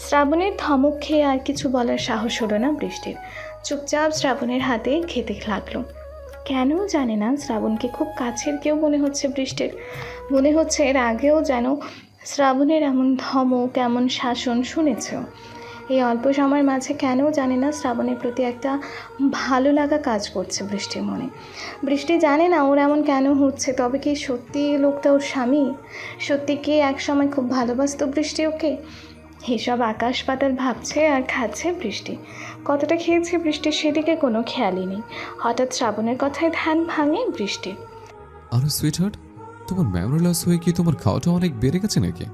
শ্রাবণের ধমক খেয়ে আর কিছু বলার সাহস হলো না বৃষ্টির। চুপচাপ শ্রাবণের হাতে খেতে লাগলো। কেন জানে না শ্রাবণকে খুব কাছের কেউ মনে হচ্ছে বৃষ্টির। মনে হচ্ছে এর আগেও যেন শ্রাবণের এমন ধমক, এমন শাসন শুনেছেও। এই অল্প সময়ের মাঝে কেন জানে না শ্রাবণের প্রতি একটা ভালো লাগা কাজ করছে বৃষ্টির মনে। বৃষ্টি জানে না ওর এমন কেন হচ্ছে। তবে কি সত্যি লোকটা ওর স্বামী? সত্যি কি একসময় খুব ভালোবাসতো বৃষ্টি ওকে? এসব আকাশ পাতাল ভাবছে আর খাচ্ছে বৃষ্টি। কতটা খেয়েছে বৃষ্টির সেদিকে কোনো খেয়ালই নেই। হঠাৎ শ্রাবণের কথায় ধ্যান ভাঙে বৃষ্টির। আরে সুইটহার্ট, তোমার মেমোরি লস হয়ে কি তোমার খাওয়াটা অনেক বেড়ে গেছে নাকি?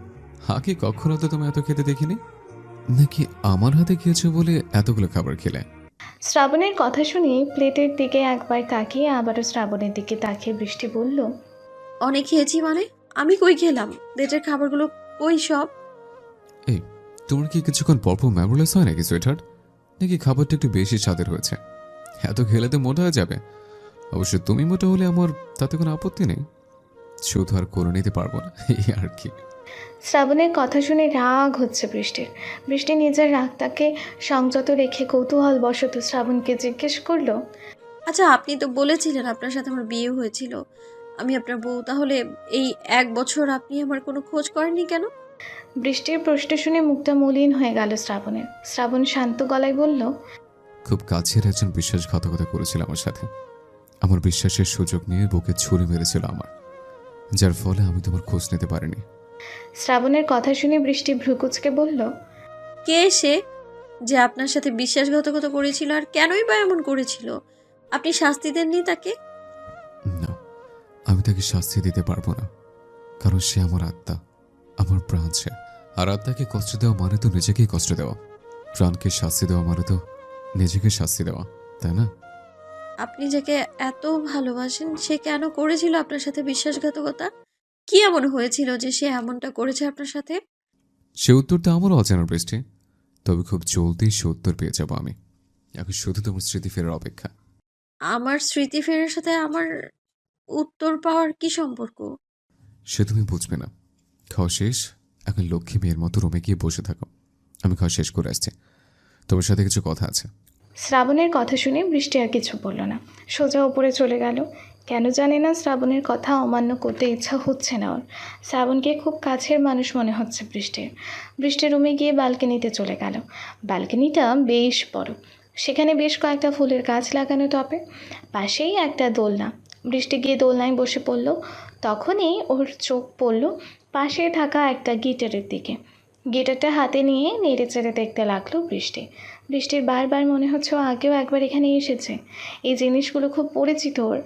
আগে কখনো তো তুমি এত খেতে দেখিনি। নাকি আমার হাতে খেয়েছো বলে এতগুলো খাবার খেলে? শ্রাবণের কথা শুনে প্লেটের দিকে একবার তাকিয়ে আবারও শ্রাবণের দিকে তাকিয়ে বৃষ্টি বলল, অনেক খেয়েছি মানে? আমি কই খেলাম? প্লেটের খাবারগুলো কই সব? এই, তোমার কি কিছুক্ষণ পরপর মেমোরি লস হয় নাকি সুইটহার্ট? নাকি খাবারটা একটু বেশি স্বাদের হয়েছে? এত খেলে তো মোটা হয়ে যাবে। অবশ্য তুমি মোটা হলে আমার তাতে কোনো আপত্তি নেই, শুধু আর করে নিতে পারবো না, এই আর কি। শ্রাবণের কথা শুনে রাগ হচ্ছে বৃষ্টির। বৃষ্টি নিজের রাগটাকে সংযত রেখে কৌতূহল বশত শ্রাবণকে জিজ্ঞেস করলো, আচ্ছা, আপনি তো বলেছিলেন আপনার সাথে আমার বিয়ে হয়েছিল, আমি আপনার বউ, তাহলে এই 1 বছর আপনি আমার কোনো খোঁজ করেননি কেন? বৃষ্টির প্রশ্ন শুনে মুখটা মলিন হয়ে গেল শ্রাবণের। শ্রাবণ শান্ত গলায় বলল, খুব কাছের একজন বিশ্বাসঘাতকতা করেছিল আমার সাথে। আমার বিশ্বাসের সুযোগ নিয়ে বুকে ছুরি মেরেছিল আমার, যার ফলে আমি তোমার খোঁজ নিতে পারিনি। শ্রাবণের কথা শুনে বৃষ্টি ভ্রুকুচকে বলল, কে সে যে আপনার সাথে বিশ্বাসঘাতকতা করেছিল, আর কেনই বা এমন করেছিল? আপনি শাস্তি দেননি তাকে? না, আমি তাকে শাস্তি দিতে পারবো না, কারণ সে আমার আত্মা, আমার প্রাণ সে। আর আত্মাকে কষ্ট দেওয়া মানে তো নিজেকেই কষ্ট দেওয়া, প্রাণকে শাস্তি দেওয়া মানে তো নিজেকে শাস্তি দেওয়া, তাই না? আপনি যাকে এত ভালোবাসেন সে কেন করেছিল আপনার সাথে বিশ্বাসঘাতকতা? কি এমন হয়েছিল যে সে এমনটা করেছে আপনার সাথে? সে উত্তরটা আমারও অজানা বৃষ্টি, তবে খুব জলদি সে উত্তর পেয়ে যাবো আমি। এখন শুধু তোমার স্মৃতি ফেরার অপেক্ষা। আমার স্মৃতি ফেরার সাথে আমার উত্তর পাওয়ার কি সম্পর্ক? সে তুমি বুঝবে না। খাওয়া শেষ, এখন লক্ষ্মী মেয়ের মতো রুমে গিয়ে বসে থাকো। আমি খাওয়া শেষ করে আসছি, তোমার সাথে কিছু কথা আছে। শ্রাবণের কথা শুনে বৃষ্টি আর কিছু বলল না, সোজা উপরে চলে গেল। কেন জানি না শ্রাবণের কথা অমান্য করতে ইচ্ছা হচ্ছে না ওর। শ্রাবণকে খুব কাছের মানুষ মনে হচ্ছে বৃষ্টির। বৃষ্টির রুমে গিয়ে ব্যালকনিতে চলে গেল। ব্যালকনিটা বেশ বড়, সেখানে বেশ কয়েকটা ফুলের গাছ লাগানো টবে, পাশেই একটা দোলনা। বৃষ্টি গিয়ে দোলনায় বসে পড়ল। তখনই ওর চোখ পড়ল পাশে থাকা একটা গিটারের দিকে। গিটারটা হাতে নিয়ে নেড়ে চেড়ে দেখতে লাগলো বৃষ্টি। বৃষ্টির বারবার মনে হচ্ছে ও আগেও একবার এখানে এসেছে। এই জিনিসগুলো খুব পরিচিত ওর।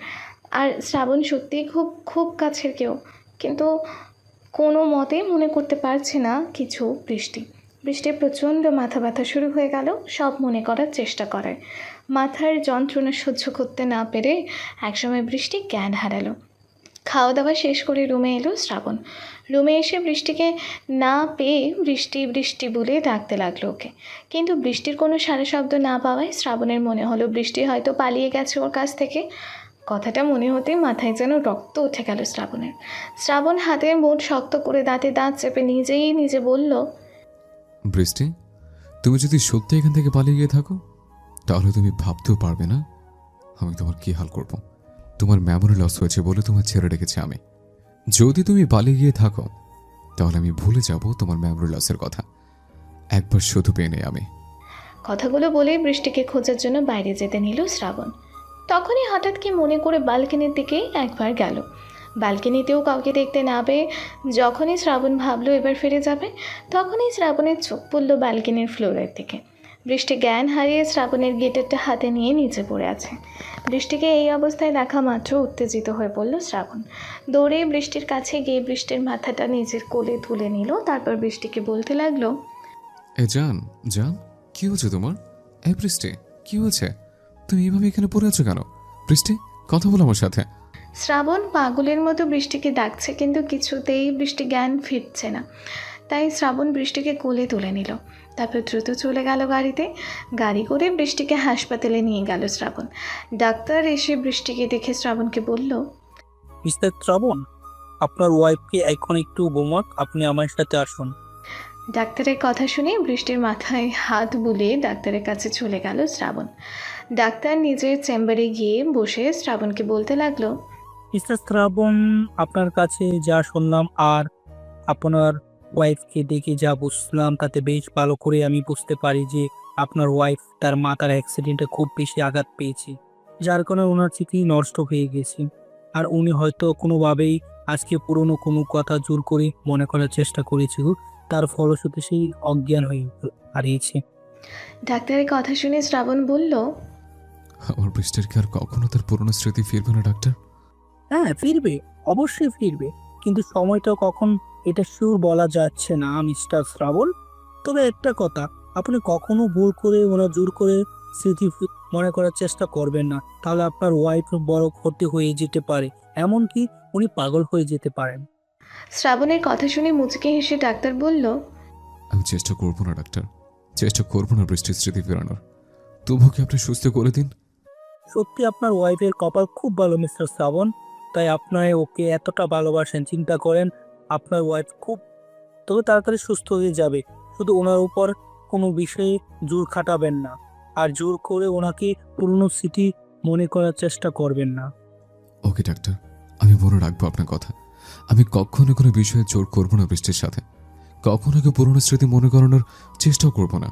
আর শ্রাবণ সত্যিই খুব খুব কাছের কেউ, কিন্তু কোনো মতে মনে করতে পারছে না কিছু বৃষ্টির প্রচণ্ড মাথা ব্যথা শুরু হয়ে গেল। সব মনে করার চেষ্টা করে, মাথার যন্ত্রণা সহ্য করতে না পেরে একসময় বৃষ্টি জ্ঞান হারালো। খাওয়া দাওয়া শেষ করে রুমে এলো শ্রাবণ। রুমে এসে বৃষ্টিকে না পেয়ে বৃষ্টি বৃষ্টি বলে ডাকতে লাগলো ওকে, কিন্তু বৃষ্টির কোনো সারা শব্দ না পাওয়ায় শ্রাবণের মনে হলো বৃষ্টি হয়তো পালিয়ে গেছে ওর কাছ থেকে। কথাটা মনে হতেই মাথায় যেন রক্ত উঠে গেল শ্রাবণের। শ্রাবণ হাতের মুঠ শক্ত করে দাঁতে দাঁত চেপে নিজে বলল, বৃষ্টি, তুমি যদি সত্যি এখান থেকে পালিয়ে গিয়ে থাকো তাহলে তুমি ভাবতেও পারবে না আমি তোমার কি হাল করব। তোমার মেমোরি লস হয়েছে বলে তোমার ছেড়ে রেখেছি আমি। যদি তুমি পালিয়ে গিয়ে থাকো তাহলে আমি ভুলে যাব তোমার মেমোরি লসের কথা। একবার শুধু পেয়ে নেই আমি। কথাগুলো বলে বৃষ্টিকে খোঁজার জন্য বাইরে যেতে নিল শ্রাবণ। তখনই হঠাৎ কি মনে করে ব্যালকনির দিকে একবার গেল। ব্যালকনিতেও কাউকে দেখতে না পেয়ে যখনই শ্রাবণ ভাবলো এবার ফিরে যাবে, তখনই শ্রাবণের চোখ পড়ল ব্যালকনির ফ্লোরের দিকে। বৃষ্টি জ্ঞান হারিয়ে শ্রাবণের গিটারটা হাতে নিয়ে নিচে পড়ে আছে। বৃষ্টিকে এই অবস্থায় দেখা মাত্র উত্তেজিত হয়ে পড়ল শ্রাবণ। দৌড়ে বৃষ্টির কাছে গিয়ে বৃষ্টির মাথাটা নিজের কোলে তুলে নিল। তারপর বৃষ্টিকে বলতে লাগলো, এ জান জান, কি হচ্ছে তোমার? এই বৃষ্টি, কি হয়েছে? তুমি এইভাবে এখানে পড়ে আছো কেন? বৃষ্টি, কথা বলো আমার সাথে। শ্রাবণ পাগলের মতো বৃষ্টিকে ডাকছে, কিন্তু কিছুতেই বৃষ্টি জ্ঞান ফিরছে না। তাই শ্রাবণ বৃষ্টিকে কোলে তুলে নিল। তারপর দ্রুত চলে গেল গাড়িতে। গাড়ি করে বৃষ্টিকে হাসপাতালে নিয়ে গেল শ্রাবণ। ডাক্তার এসে বৃষ্টিকে দেখে শ্রাবণকে বলল, মিস্টার শ্রাবণ, আপনার ওয়াইফকে এখন একটু ঘুমাক, আপনি আমার সাথে আসুন। ডাক্তারের কথা শুনে বৃষ্টির মাথায় হাত বুলিয়ে ডাক্তারের কাছে চলে গেল শ্রাবণ। ডাক্তার নিজের চেম্বারে গিয়ে বসে শ্রাবণকে বলতে লাগলো, মিস্টার শ্রাবণ, আপনার কাছে যা শুনলাম আর আপনার ওয়াইফকে দেখে যা বুঝলাম তাতে বেশ ভালো করে আমি বুঝতে পারি যে আপনার ওয়াইফ তার মাথার অ্যাক্সিডেন্টে খুব বেশি আঘাত পেয়েছে, যার কারণে ওনার স্মৃতি নষ্ট হয়ে গেছে। আর উনি হয়তো কোনোভাবেই আজকে পুরনো কোনো কথা জোর করে মনে করার চেষ্টা করেছিল, তার ফলশ্রুতি সেই অজ্ঞান হয়ে হারিয়েছে। ডাক্তারের কথা শুনে শ্রাবণ বলল, আমার বৃষ্টির কি আর কখনো তার পুরনো স্মৃতি ফিরবে না ডাক্তার? হ্যাঁ, ফিরবে, অবশ্যই ফিরবে, কিন্তু সময়টা কখন এটা শিওর বলা যাচ্ছে না মিস্টার শ্রাবণ। তবে একটা কথা, আপনি কখনো ভুল করে ওনার জোর করে স্মৃতি মনে করার চেষ্টা করবেন না, তাহলে আপনার ওয়াইফ বড় ক্ষতি হয়ে যেতে পারে, এমনকি উনি পাগল হয়ে যেতে পারেন। শ্রাবণের কথা শুনে মুচকে হেসে ডাক্তার বলল, আমি চেষ্টা করবো না ডাক্তার, চেষ্টা করবো না বৃষ্টির স্মৃতি ফেরানোর। তবুও কি আপনি সুস্থ করে দিন। সত্যি আপনার ওয়াইফের কপাল খুব ভালো মিস্টার শ্রাবণ, তাই আপনার ওকে এতটা ভালোবাসেন। চিন্তা করেন আপনার ওয়াইফ খুব তবে তাড়াতাড়ি সুস্থ হয়ে যাবে। শুধু ওনার উপর কোনো বিষয়ে জোর খাটাবেন না, আর জোর করে ওনাকে পুরনো স্মৃতি মনে করার চেষ্টা করবেন না। ওকে ডাক্তার, আমি মনে রাখবো আপনার কথা। আমি কখনো কোনো বিষয়ে জোর করবো না বৃষ্টির সাথে, কখনো ওকে পুরনো স্মৃতি মনে করানোর চেষ্টাও করবো না।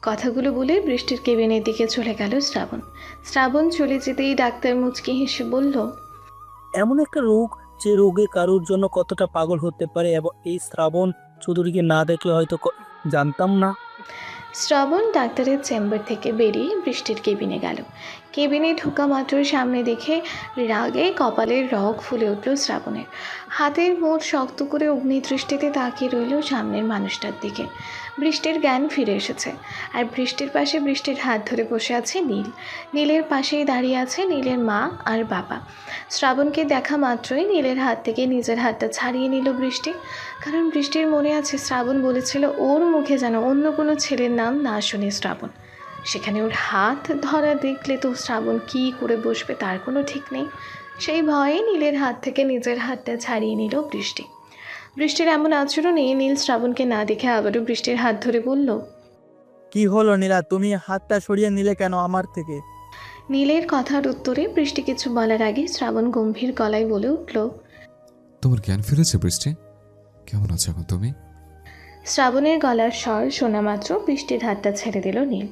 কথাগুলো বলে বৃষ্টির কেবিনের দিকে চলে গেল শ্রাবণ। শ্রাবণ চলে যেতেই ডাক্তার মুচকি হেসে বলল, এমন একটা রোগ যে রোগে কারোর জন্য কতটা পাগল হতে পারে, এবং এই শ্রাবণ চৌধুরীকে না দেখলে হয়তো জানতাম না। শ্রাবণ ডাক্তারের চেম্বার থেকে বেরিয়ে বৃষ্টির কেবিনে গেল। কেবিনে ঢোকা মাত্র সামনে দেখে রাগে কপালের রগ ফুলে উঠল শ্রাবণের। হাতের মুঠ শক্ত করে অগ্নিদৃষ্টিতে তাকিয়ে রইল সামনের মানুষটার দিকে। বৃষ্টির জ্ঞান ফিরে এসেছে, আর বৃষ্টির পাশে বৃষ্টির হাত ধরে বসে আছে নীল। নীলের পাশেই দাঁড়িয়ে আছে নীলের মা আর বাবা। শ্রাবণকে দেখা মাত্রই নীলের হাত থেকে নিজের হাতটা ছাড়িয়ে নিল বৃষ্টি, কারণ বৃষ্টির মনে আছে শ্রাবণ বলেছিল ওর মুখে যেন অন্য কোনো ছেলের নাম না শুনে শ্রাবণ। সেখানে ওর হাত ধরা দেখলে তো শ্রাবণ কী করে বসবে তার কোনো ঠিক নেই। সেই ভয়ে নীলের হাত থেকে নিজের হাতটা ছাড়িয়ে নিল বৃষ্টি। বৃষ্টির এমন আচরণে নীল শ্রাবণকে না দেখে আবারও বৃষ্টির হাত ধরে বলল, কি হলো নীলা, তুমি হাতটা সরিয়ে নিলে কেন আমার থেকে? নীলের কথার উত্তরে বৃষ্টি কিছু বলার আগে শ্রাবণ গম্ভীর গলায় বলে উঠল, তোমার জ্ঞান ফিরেছে বৃষ্টি? কেমন আছো এখন তুমি? শ্রাবণের গলার স্বর শোনা মাত্র বৃষ্টির হাতটা ছেড়ে দিল নীল।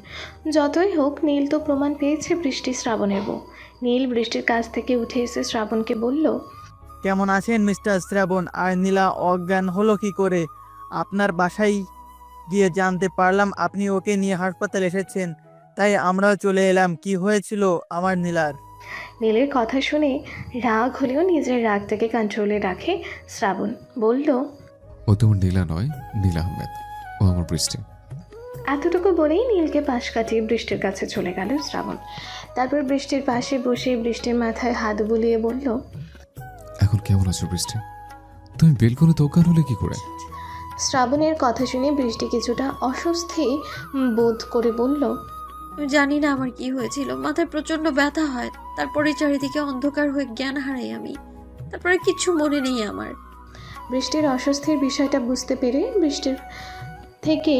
যতই হোক নীল তো প্রমাণ পেয়েছে বৃষ্টি শ্রাবণের বউ। নীল বৃষ্টির কাছ থেকে উঠে এসে শ্রাবণকে বলল, কেমন আছেন মিস্টার শ্রাবণ? আর নীলা অজ্ঞান হলো কি করে? আপনার বাসায় গিয়ে জানতে পারলাম আপনি ওকে নিয়ে হাসপাতালে এসেছেন, তাই আমরাও চলে এলাম। কি হয়েছিল আমার নীলার? নীলের কথা শুনে রাগ হলেও নিজের রাগটাকে কন্ট্রোলে রাখে শ্রাবণ। বলল, ও তোমার নীলা নয়, নীলা আহমেদ। ও আমার বৃষ্টি। এতটুকু বলেই নীলকে পাশ কাটিয়ে বৃষ্টির কাছে চলে গেল শ্রাবণ। তারপর বৃষ্টির পাশে বসে বৃষ্টির মাথায় হাত বুলিয়ে বলল, এখন কেমন আছো বৃষ্টি? তুমি বেল করে তো অজ্ঞান হলে কি করে? শ্রাবণের কথা শুনে বৃষ্টি কিছুটা অস্বস্তি বোধ করে বলল, আমি জানি না আমার কি হয়েছিল, মাথায় প্রচন্ড ব্যথা হয়, তারপরে চারিদিকে অন্ধকার হয়ে জ্ঞান হারাই আমি, তারপরে কিচ্ছু মনে নেই আমার। বৃষ্টির অস্বস্তির বিষয়টা বুঝতে পেরে বৃষ্টির থেকে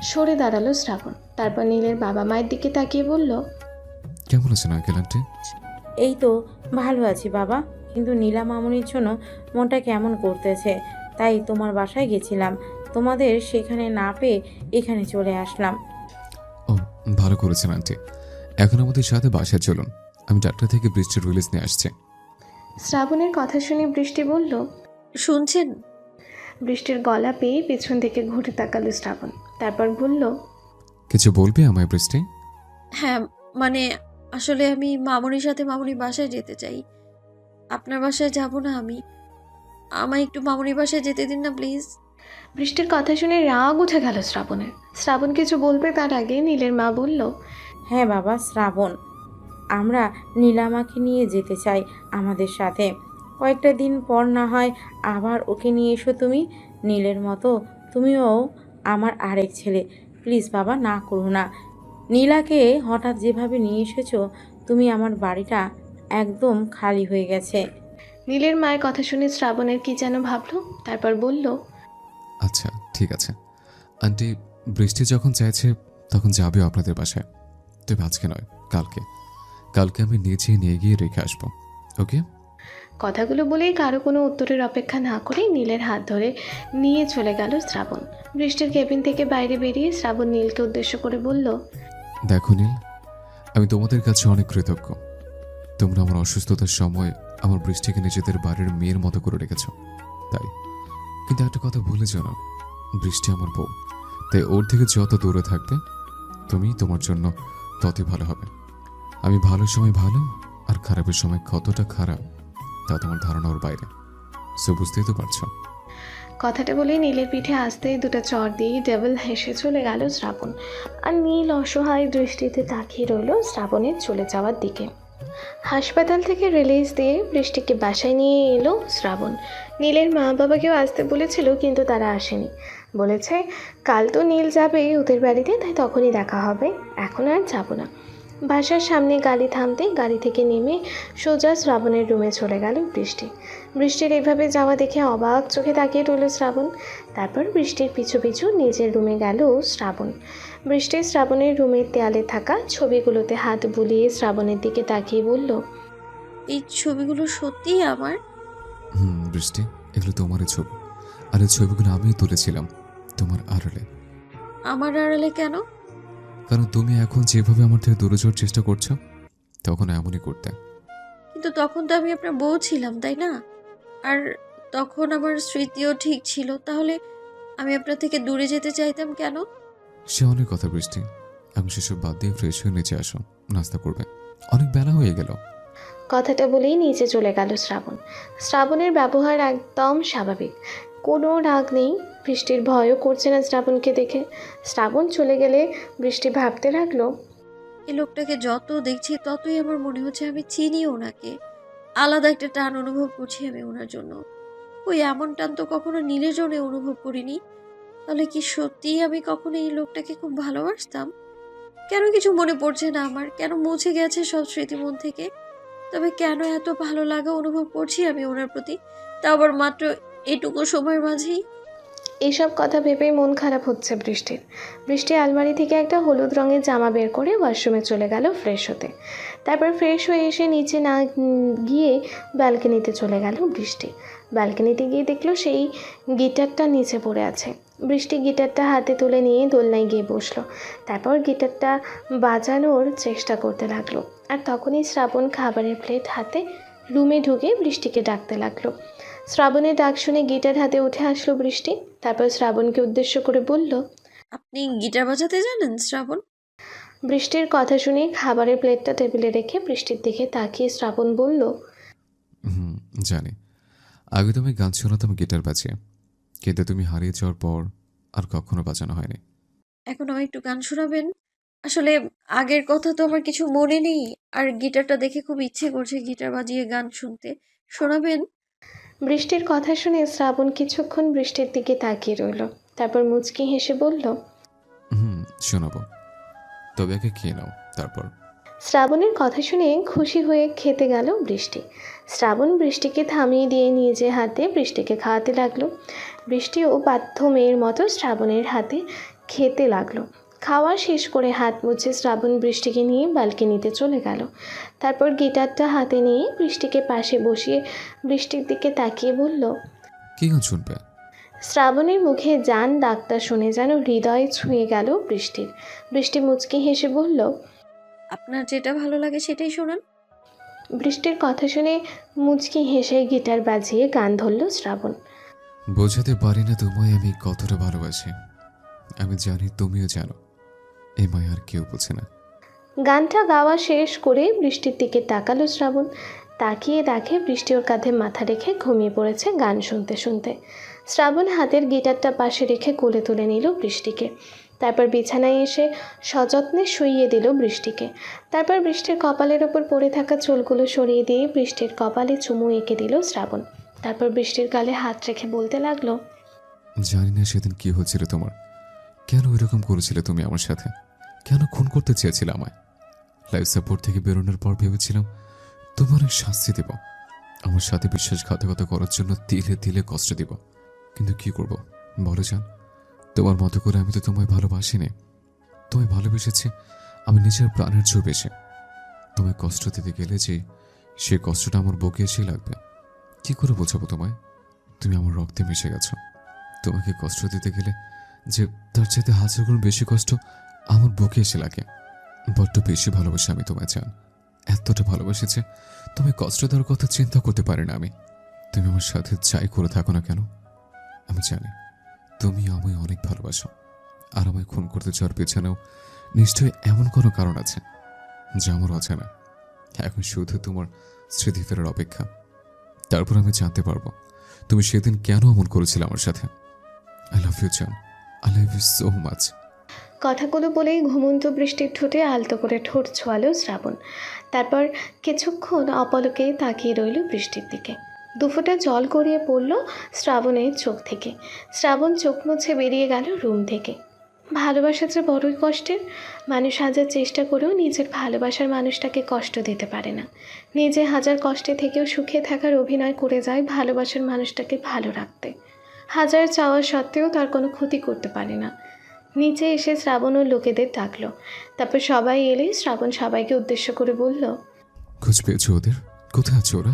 সরে দাঁড়ালো শ্রাবণ। তারপর নীলের বাবা মায়ের দিকে তাকিয়ে বলল, কেমন আছেন আঙ্কেল আন্টি? এই তো ভালো আছি বাবা, কিন্তু নীলা মামুনির জন্য মনটা কেমন করতেছে, তাই তোমার বাসায় গেছিলাম। তোমাদের সেখানে না পেয়ে এখানে চলে আসলাম। ও, ভালো করেছেন আন্টি। এখন আমাদের সাথে বাসায় চলুন, আমি ডাক্তার থেকে বৃষ্টির রিলিজ নিয়ে আসছি। শ্রাবণের কথা শুনে বৃষ্টি বলল, শুনছেন? বৃষ্টির গলা পেয়ে পেছন থেকে ঘুরে তাকালো শ্রাবণ। তারপর বলল, কিছু বলবে আমায় বৃষ্টি? হ্যাঁ, মানে আসলে আমি মামুনির সাথে মামুনির বাসায় যেতে চাই। আপনার বাসায় যাব না আমি, আমায় একটু মামুনির বাসায় যেতে দিন না প্লিজ। বৃষ্টির কথা শুনে রাগ উঠে গেল শ্রাবণের। শ্রাবণ কিছু বলবে তার আগে নীলের মা বলল, হ্যাঁ বাবা শ্রাবণ, আমরা নীলামাকে নিয়ে যেতে চাই আমাদের সাথে। কয়েকটা দিন পর না হয় আবার ওকে নিয়ে এসো তুমি। নীলের মতো তুমিও আমার আরেক ছেলে। প্লিজ বাবা, না করো না। নীলাকে হঠাৎ যেভাবে নিয়ে এসেছো তুমি, আমার বাড়িটা একদম খালি হয়ে গেছে। নীলের মায়ের কথা শুনে শ্রাবণের কি যেন ভাবলো। তারপর বলল, আচ্ছা ঠিক আছে আন্টি, বৃষ্টি যখন চাইছে তখন যাবেও আপনাদের বাসায়। তবে আজকে নয়, কালকে। কালকে আমি নিজে নিয়ে গিয়ে রেখে আসবো, ওকে? কথাগুলো বলেই কারো কোনো উত্তরের অপেক্ষা না করে নীলের হাত ধরে নিয়ে চলে গেল শ্রাবণ। বৃষ্টির কেবিন থেকে বাইরে বেরিয়ে শ্রাবণ নীলকে উদ্দেশ্য করে বলল, দেখো নীল, আমি তোমাদের কাছে অনেক কৃতজ্ঞ। তোমরা আমার অসুস্থতার সময় আমার বৃষ্টিকে নিজেদের বাড়ির মেয়ের মতো করে রেখেছ, তাই। কিন্তু একটা কথা ভুলে যেও না, বৃষ্টি আমার বউ, তাই ওর থেকে যত দূরে থাকবে তুমি, তোমার জন্য ততই ভালো হবে। আমি ভালো সময় ভালো, আর খারাপের সময় কতটা খারাপ তা তোমার ধারণার বাইরে। সো বুঝতেই তো পারছো। কথাটা বলে নীলের পিঠে আসতে দুটো চড় দিয়ে ডেভিল হেসে চলে গেল শ্রাবণ। আর নীল অসহায় দৃষ্টিতে তাকিয়ে রইল শ্রাবণের চলে যাওয়ার দিকে। হাসপাতাল থেকে রিলিজ দিয়ে বৃষ্টিকে বাসায় নিয়ে এলো শ্রাবণ। নীলের মা বাবাকেও আসতে বলেছিল, কিন্তু তারা আসেনি। বলেছে কাল তো নীল যাবে ওদের বাড়িতে, তাই তখনই দেখা হবে, এখন আর যাব না। বাসার সামনে গাড়ি থামতে গাড়ি থেকে নেমে সোজা শ্রাবণের রুমে চলে গেল বৃষ্টি। বৃষ্টির এভাবে যাওয়া দেখে অবাক চোখে তাকিয়ে রইল শ্রাবণ। তারপর বৃষ্টির পিছু পিছু নিজের রুমে গেল শ্রাবণ। বৃষ্টি শ্রাবণের রুমের দেয়ালে থাকা ছবিগুলোতে হাত বুলিয়ে শ্রাবণের দিকে তাকিয়ে বলল, এই ছবিগুলো সত্যিই আমার? বৃষ্টি, এগুলো তোমারই ছবি, আর এই ছবিগুলো আমিই তুলেছিলাম তোমার আড়ালে। আমার আড়ালে কেন? কারণ তুমি এখন যেভাবে আমার থেকে দূরে যাওয়ার চেষ্টা করছো, তখন এমনই করতে। কিন্তু তখন তো আমি আপনার বউ ছিলাম, তাই না? আর তখন আমার স্মৃতিও ঠিক ছিল, তাহলে আমি আপনার থেকে দূরে যেতে চাইতাম কেন? সে অনেক কথা বৃষ্টি, এখন সেসব বাদ দিয়ে ফ্রেশ হয়ে নিচে আসো, নাস্তা করবে, অনেক বেলা হয়ে গেল। কথাটা বলেই নিচে চলে গেল শ্রাবণ। শ্রাবণের ব্যবহার একদম স্বাভাবিক, কোনো রাগ নেই। বৃষ্টির ভয়ও করছে না শ্রাবণকে দেখে। শ্রাবণ চলে গেলে বৃষ্টি ভাবতে লাগলো, এই লোকটাকে যত দেখছি ততই আমার মনে হচ্ছে আমি চিনি ওনাকে। আলাদা একটা টান অনুভব করছি আমি ওনার জন্য। ওই এমন টান তো কখনো নীলের জন্য অনুভব করিনি। তাহলে কি সত্যিই আমি কখনো এই লোকটাকে খুব ভালোবাসতাম? কেন কিছু মনে পড়ছে না আমার, কেন মুছে গেছে সব স্মৃতি মন থেকে? তবে কেন এত ভালো লাগা অনুভব করছি আমি ওনার প্রতি, তা আবার মাত্র এটুকু সময়ের মাঝেই? এসব কথা ভেবেই মন খারাপ হচ্ছে বৃষ্টির। বৃষ্টি আলমারি থেকে একটা হলুদ রঙের জামা বের করে ওয়াশরুমে চলে গেল ফ্রেশ হতে। তারপর ফ্রেশ হয়ে এসে নিচে না গিয়ে ব্যালকনিতে চলে গেল বৃষ্টি। ব্যালকনিতে গিয়ে দেখলো সেই গিটারটা নিচে পড়ে আছে। বৃষ্টি গিটারটা হাতে তুলে নিয়ে দোলনায় গিয়ে বসলো। তারপর গিটারটা বাজানোর চেষ্টা করতে লাগলো। আর তখনই শ্রাবণ খাবারের প্লেট হাতে রুমে ঢুকে বৃষ্টিকে ডাকতে লাগলো। শ্রাবণের ডাক শুনে গিটার হাতে উঠে আসলো বৃষ্টি। তারপর শ্রাবণকে উদ্দেশ্য করে বলল, আপনি গিটার বাজাতে জানেন শ্রাবণ? বৃষ্টির কথা শুনে খাবারের প্লেটটা টেবিলে রেখে বৃষ্টির দিকে তাকিয়ে শ্রাবণ বলল, হুম, জানি। আগে তুমি গান শোনাতাম গিটার বাজিয়ে, কিন্তু তুমি হারিয়ে যাওয়ার পর আর কখনো বাজানো হয়নি। এখন আমায় একটু গান শোনাবেন? আসলে আগের কথা তো আমার কিছু মনে নেই, আর গিটারটা দেখে খুব ইচ্ছে করছে গিটার বাজিয়ে গান শুনতে। শোনাবেন? বৃষ্টির কথা শুনে শ্রাবণ কিছুক্ষণ বৃষ্টির দিকে তাকিয়ে রইল। তারপর মুচকি হেসে বলল, হুম, শোনাবো। তবে আগে খেয়ে নাও, তারপর। শ্রাবণের কথা শুনে খুশি হয়ে খেতে গেল বৃষ্টি। শ্রাবণ বৃষ্টিকে থামিয়ে দিয়ে নিজে হাতে বৃষ্টিকে খাওয়াতে লাগলো। বৃষ্টিও বাধ্য মেয়ের মতো শ্রাবণের হাতে খেতে লাগলো। খাওয়া শেষ করে হাত মুছে শ্রাবণ বৃষ্টিকে নিয়ে ব্যালকনিতে চলে গেল। তারপর গিটারটা হাতে নিয়ে বৃষ্টিকে পাশে বসিয়ে বৃষ্টির দিকে তাকিয়ে বলল, কি গান শুনবে? শ্রাবণের মুখে জান ডাকটা শুনে যেন হৃদয় ছুঁয়ে গেল বৃষ্টির। বৃষ্টি মুচকি হেসে বলল, আপনার যেটা ভালো লাগে সেটাই শোনান। বৃষ্টির কথা শুনে মুচকি হেসে গিটার বাজিয়ে গান ধরল শ্রাবণ। বোঝাতে পারি না তোমায় আমি কতটা ভালোবাসি। আমি জানি তুমিও জানো। এই মায় আর কেউ বোঝে না। গানটা গাওয়া শেষ করে বৃষ্টির দিকে তাকালো শ্রাবণ। তাকিয়ে দেখে বৃষ্টি ওর কাঁধে মাথা রেখে ঘুমিয়ে পড়েছে গান শুনতে শুনতে। শ্রাবণ হাতের গিটারটা পাশে রেখে কোলে তুলে নিল বৃষ্টিকে। তারপর বিছানায় এসে সযত্নে শুইয়ে দিল বৃষ্টিকে। তারপর বৃষ্টির কপালের ওপর পড়ে থাকা চুলগুলো সরিয়ে দিয়ে বৃষ্টির কপালে চুমু এঁকে দিল শ্রাবণ। তারপর বৃষ্টির গালে হাত রেখে বলতে লাগলো, জানি না সেদিন কি হয়েছিল তোমার। কেন এরকম করেছিলে তুমি আমার সাথে? কেন খুন করতে চেয়েছিলে আমায়? লাইফ সাপোর্ট থেকে বেরোনোর পর ভেবেছিলাম তোমার অনেক শাস্তি দেব, আমার সাথে বিশ্বাসঘাতকতা করার জন্য তিলে তিলে কষ্ট দিব। কিন্তু কি করব বলো জান? তোমার মতো করে আমি তো তোমায় ভালোবাসিনি। তোমায় ভালোবেসেছি আমি নিজের প্রাণের চেয়েও বেশি। তোমায় কষ্ট দিতে গেলে যে সেই কষ্টটা আমার বুকে এসেই লাগবে। কি করে বোঝাবো তোমায়? তুমি আমার রক্তে মিশে গেছো। তোমাকে কষ্ট দিতে গেলে যে তার চাইতে হাজার গুণ বেশি কষ্ট আমার বুকে এসে লাগে। বড্ড বেশি ভালোবাসি আমি তোমায় জান। এতটা ভালোবাসি যে তোমায় কষ্ট দেওয়ার কথা চিন্তা করতে পারি না আমি। তুমি আমার সাথে যাই করে থাকো না কেন, আমি জানি তুমি আমায় অনেক ভালোবাসো। আর আমায় খুন করতে যাওয়ার পেছনেও নিশ্চয়ই এমন কোনো কারণ আছে যা আমার অজানা। এখন শুধু তোমার স্মৃতি ফেরার অপেক্ষা। তারপর আমি জানতে পারবো তুমি সেদিন কেন এমন করেছিলে আমার সাথে। আই লাভ ইউ জান, I love you so much. কথাগুলো বলেই ঘুমন্ত বৃষ্টির ঠোঁটে আলতো করে ঠোঁট ছোঁয়ালো শ্রাবণ। তারপর কিছুক্ষণ অপলকে তাকিয়ে রইল বৃষ্টির দিকে। দুফোঁটা জল গড়িয়ে পড়ল শ্রাবণের চোখ থেকে। শ্রাবণ চোখ মুছে বেরিয়ে গেল রুম থেকে। ভালোবাসা যে বড়ই কষ্টের। মানুষ হাজার চেষ্টা করেও নিজের ভালোবাসার মানুষটাকে কষ্ট দিতে পারে না। নিজে হাজার কষ্টে থেকেও সুখে থাকার অভিনয় করে যায় ভালোবাসার মানুষটাকে ভালো রাখতে। হাজার চাওয়া সত্ত্বেও তার কোনো ক্ষতি করতে পারে না। নিচে এসে শ্রাবণ ও লোকেদের ডাকলো। তারপর সবাই এলে শ্রাবণ সবাইকে উদ্দেশ্য করে বলল, খোঁজ পেয়েছো ওদের? কোথায় আছে ওরা?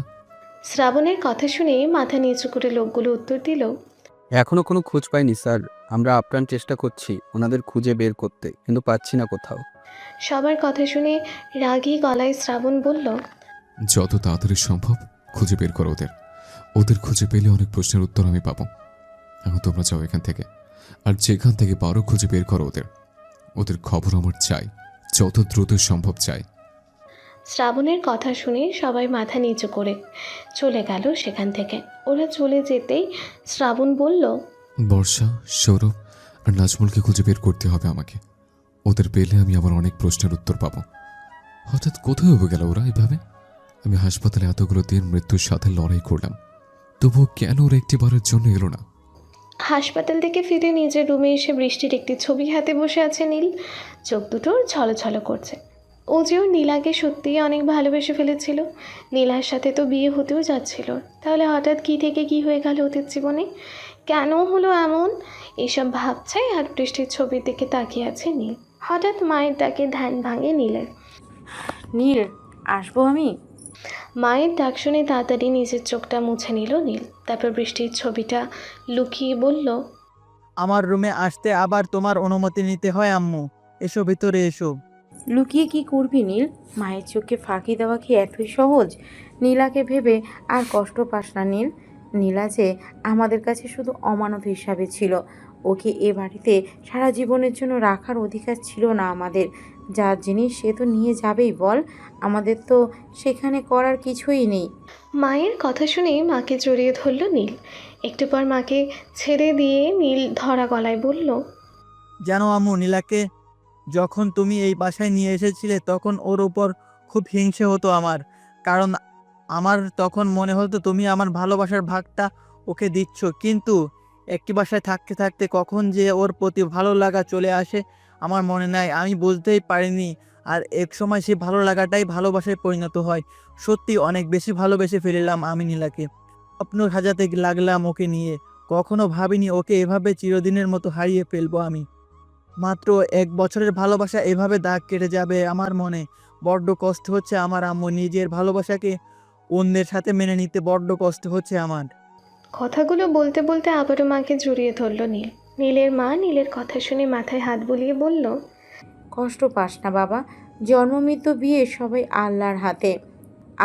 শ্রাবণের কথা শুনে মাথা নিচু করে লোকগুলো উত্তর দিল, এখনো কোনো খোঁজ পাইনি স্যার। আমরা আপ্রাণ চেষ্টা করছি ওনাদের খুঁজে বের করতে, কিন্তু পাচ্ছি না কোথাও। সবার কথা শুনে রাগী গলায় শ্রাবণ বলল, যত তাড়াতাড়ি সম্ভব খুঁজে বের করো ওদের। ওদের খুঁজে পেলে অনেক প্রশ্নের উত্তর আমি পাবো। এখন তোমরা যাও এখান থেকে, আর যেখান থেকে পারো খুঁজে বের করো ওদের। ওদের খবর আমার চাই, যত দ্রুত সম্ভব চাই। শ্রাবণের কথা শুনে সবাই মাথা নিচু করে চলে গেল সেখান থেকে। ওরা চলে যেতেই শ্রাবণ বলল, বর্ষা, সৌরভ আর নাজমুলকে খুঁজে বের করতে হবে আমাকে। ওদের পেলে আমি আমার অনেক প্রশ্নের উত্তর পাবো। হঠাৎ কোথায় হয়ে গেল ওরা এভাবে? আমি হাসপাতালে এতগুলো দিন মৃত্যুর সাথে লড়াই করলাম, তবুও কেন ওরা একটিবারের জন্য এলো না? হাসপাতাল থেকে ফিরে নিজের রুমে এসে বৃষ্টির একটি ছবি হাতে বসে আছে নীল। চোখ দুটো ছলছল করছে। ও যেও নীলাকে সত্যিই অনেক ভালোবেসে ফেলেছিল। নীলার সাথে তো বিয়ে হতেও যাচ্ছিল, তাহলে হঠাৎ কী থেকে কী হয়ে গেল ওদের জীবনে? কেন হলো এমন এসব ভাবছে আর বৃষ্টির ছবির দিকে তাকিয়ে আছে নীল। হঠাৎ মায়ের ডাকে ধ্যান ভাঙে নীলের। নীল, আসবো আমি? মায়ের ডাক শুনে তাড়াতাড়ি নিজের চোখটা মুছে নিল নীল। তারপর বৃষ্টির ছবিটা লুকিয়ে বলল, আমার রুমে আসতে আবার তোমার অনুমতি নিতে হয় আম্মু। এসো ভিতরে এসো। লুকিয়ে কি করবি নীল? মায়ের চোখে ফাঁকি দেওয়া কি এতই সহজ? নীলাকে ভেবে আর কষ্ট পাস না নীল। নীলা যে আমাদের কাছে শুধু অমানত হিসাবে ছিল, ওকে এ বাড়িতে সারা জীবনের জন্য রাখার অধিকার ছিল না আমাদের। যার জিনিস সে তো নিয়ে যাবেই বল, আমাদের তো সেখানে করার কিছুই নেই। মায়ের কথা শুনে মাকে জড়িয়ে ধরল নীল। একটু পর মাকে ছেড়ে দিয়ে নীল ধরা গলায় বলল, জানো আম্মু, নীলাকে যখন তুমি এই বাসায় নিয়ে এসেছিলে তখন ওর উপর খুব হিংসে হতো আমার। কারণ আমার তখন মনে হতো তুমি আমার ভালোবাসার ভাগটা ওকে দিচ্ছ, কিন্তু একটি বাসায় থাকতে থাকতে কখন যে ওর প্রতি ভালো লাগা চলে আসে আমার মনে নাই, আমি বুঝতেই পারিনি। আর এক সময় সেই ভালো লাগাটাই ভালোবাসায় পরিণত হয়। সত্যি অনেক বেশি ভালোবেসে ফেললাম আমি নীলাকে। স্বপ্ন সাজাতে লাগলাম ওকে নিয়ে। কখনো ভাবিনি ওকে এভাবে চিরদিনের মতো হারিয়ে ফেলবো আমি। মাত্র 1 বছরের ভালোবাসা এভাবে দাগ কেটে যাবে আমার মনে। বড্ড কষ্ট হচ্ছে আমার আম্মু, নিজের ভালোবাসাকে অন্যের সাথে মেনে নিতে বড্ড কষ্ট হচ্ছে আমার। কথাগুলো বলতে বলতে আবারও মাকে জড়িয়ে ধরল নীল। নীলের মা নীলের কথা শুনে মাথায় হাত বুলিয়ে বলল, কষ্ট পাস না বাবা, জন্ম মৃত্যু বিয়ে সবাই আল্লাহর হাতে।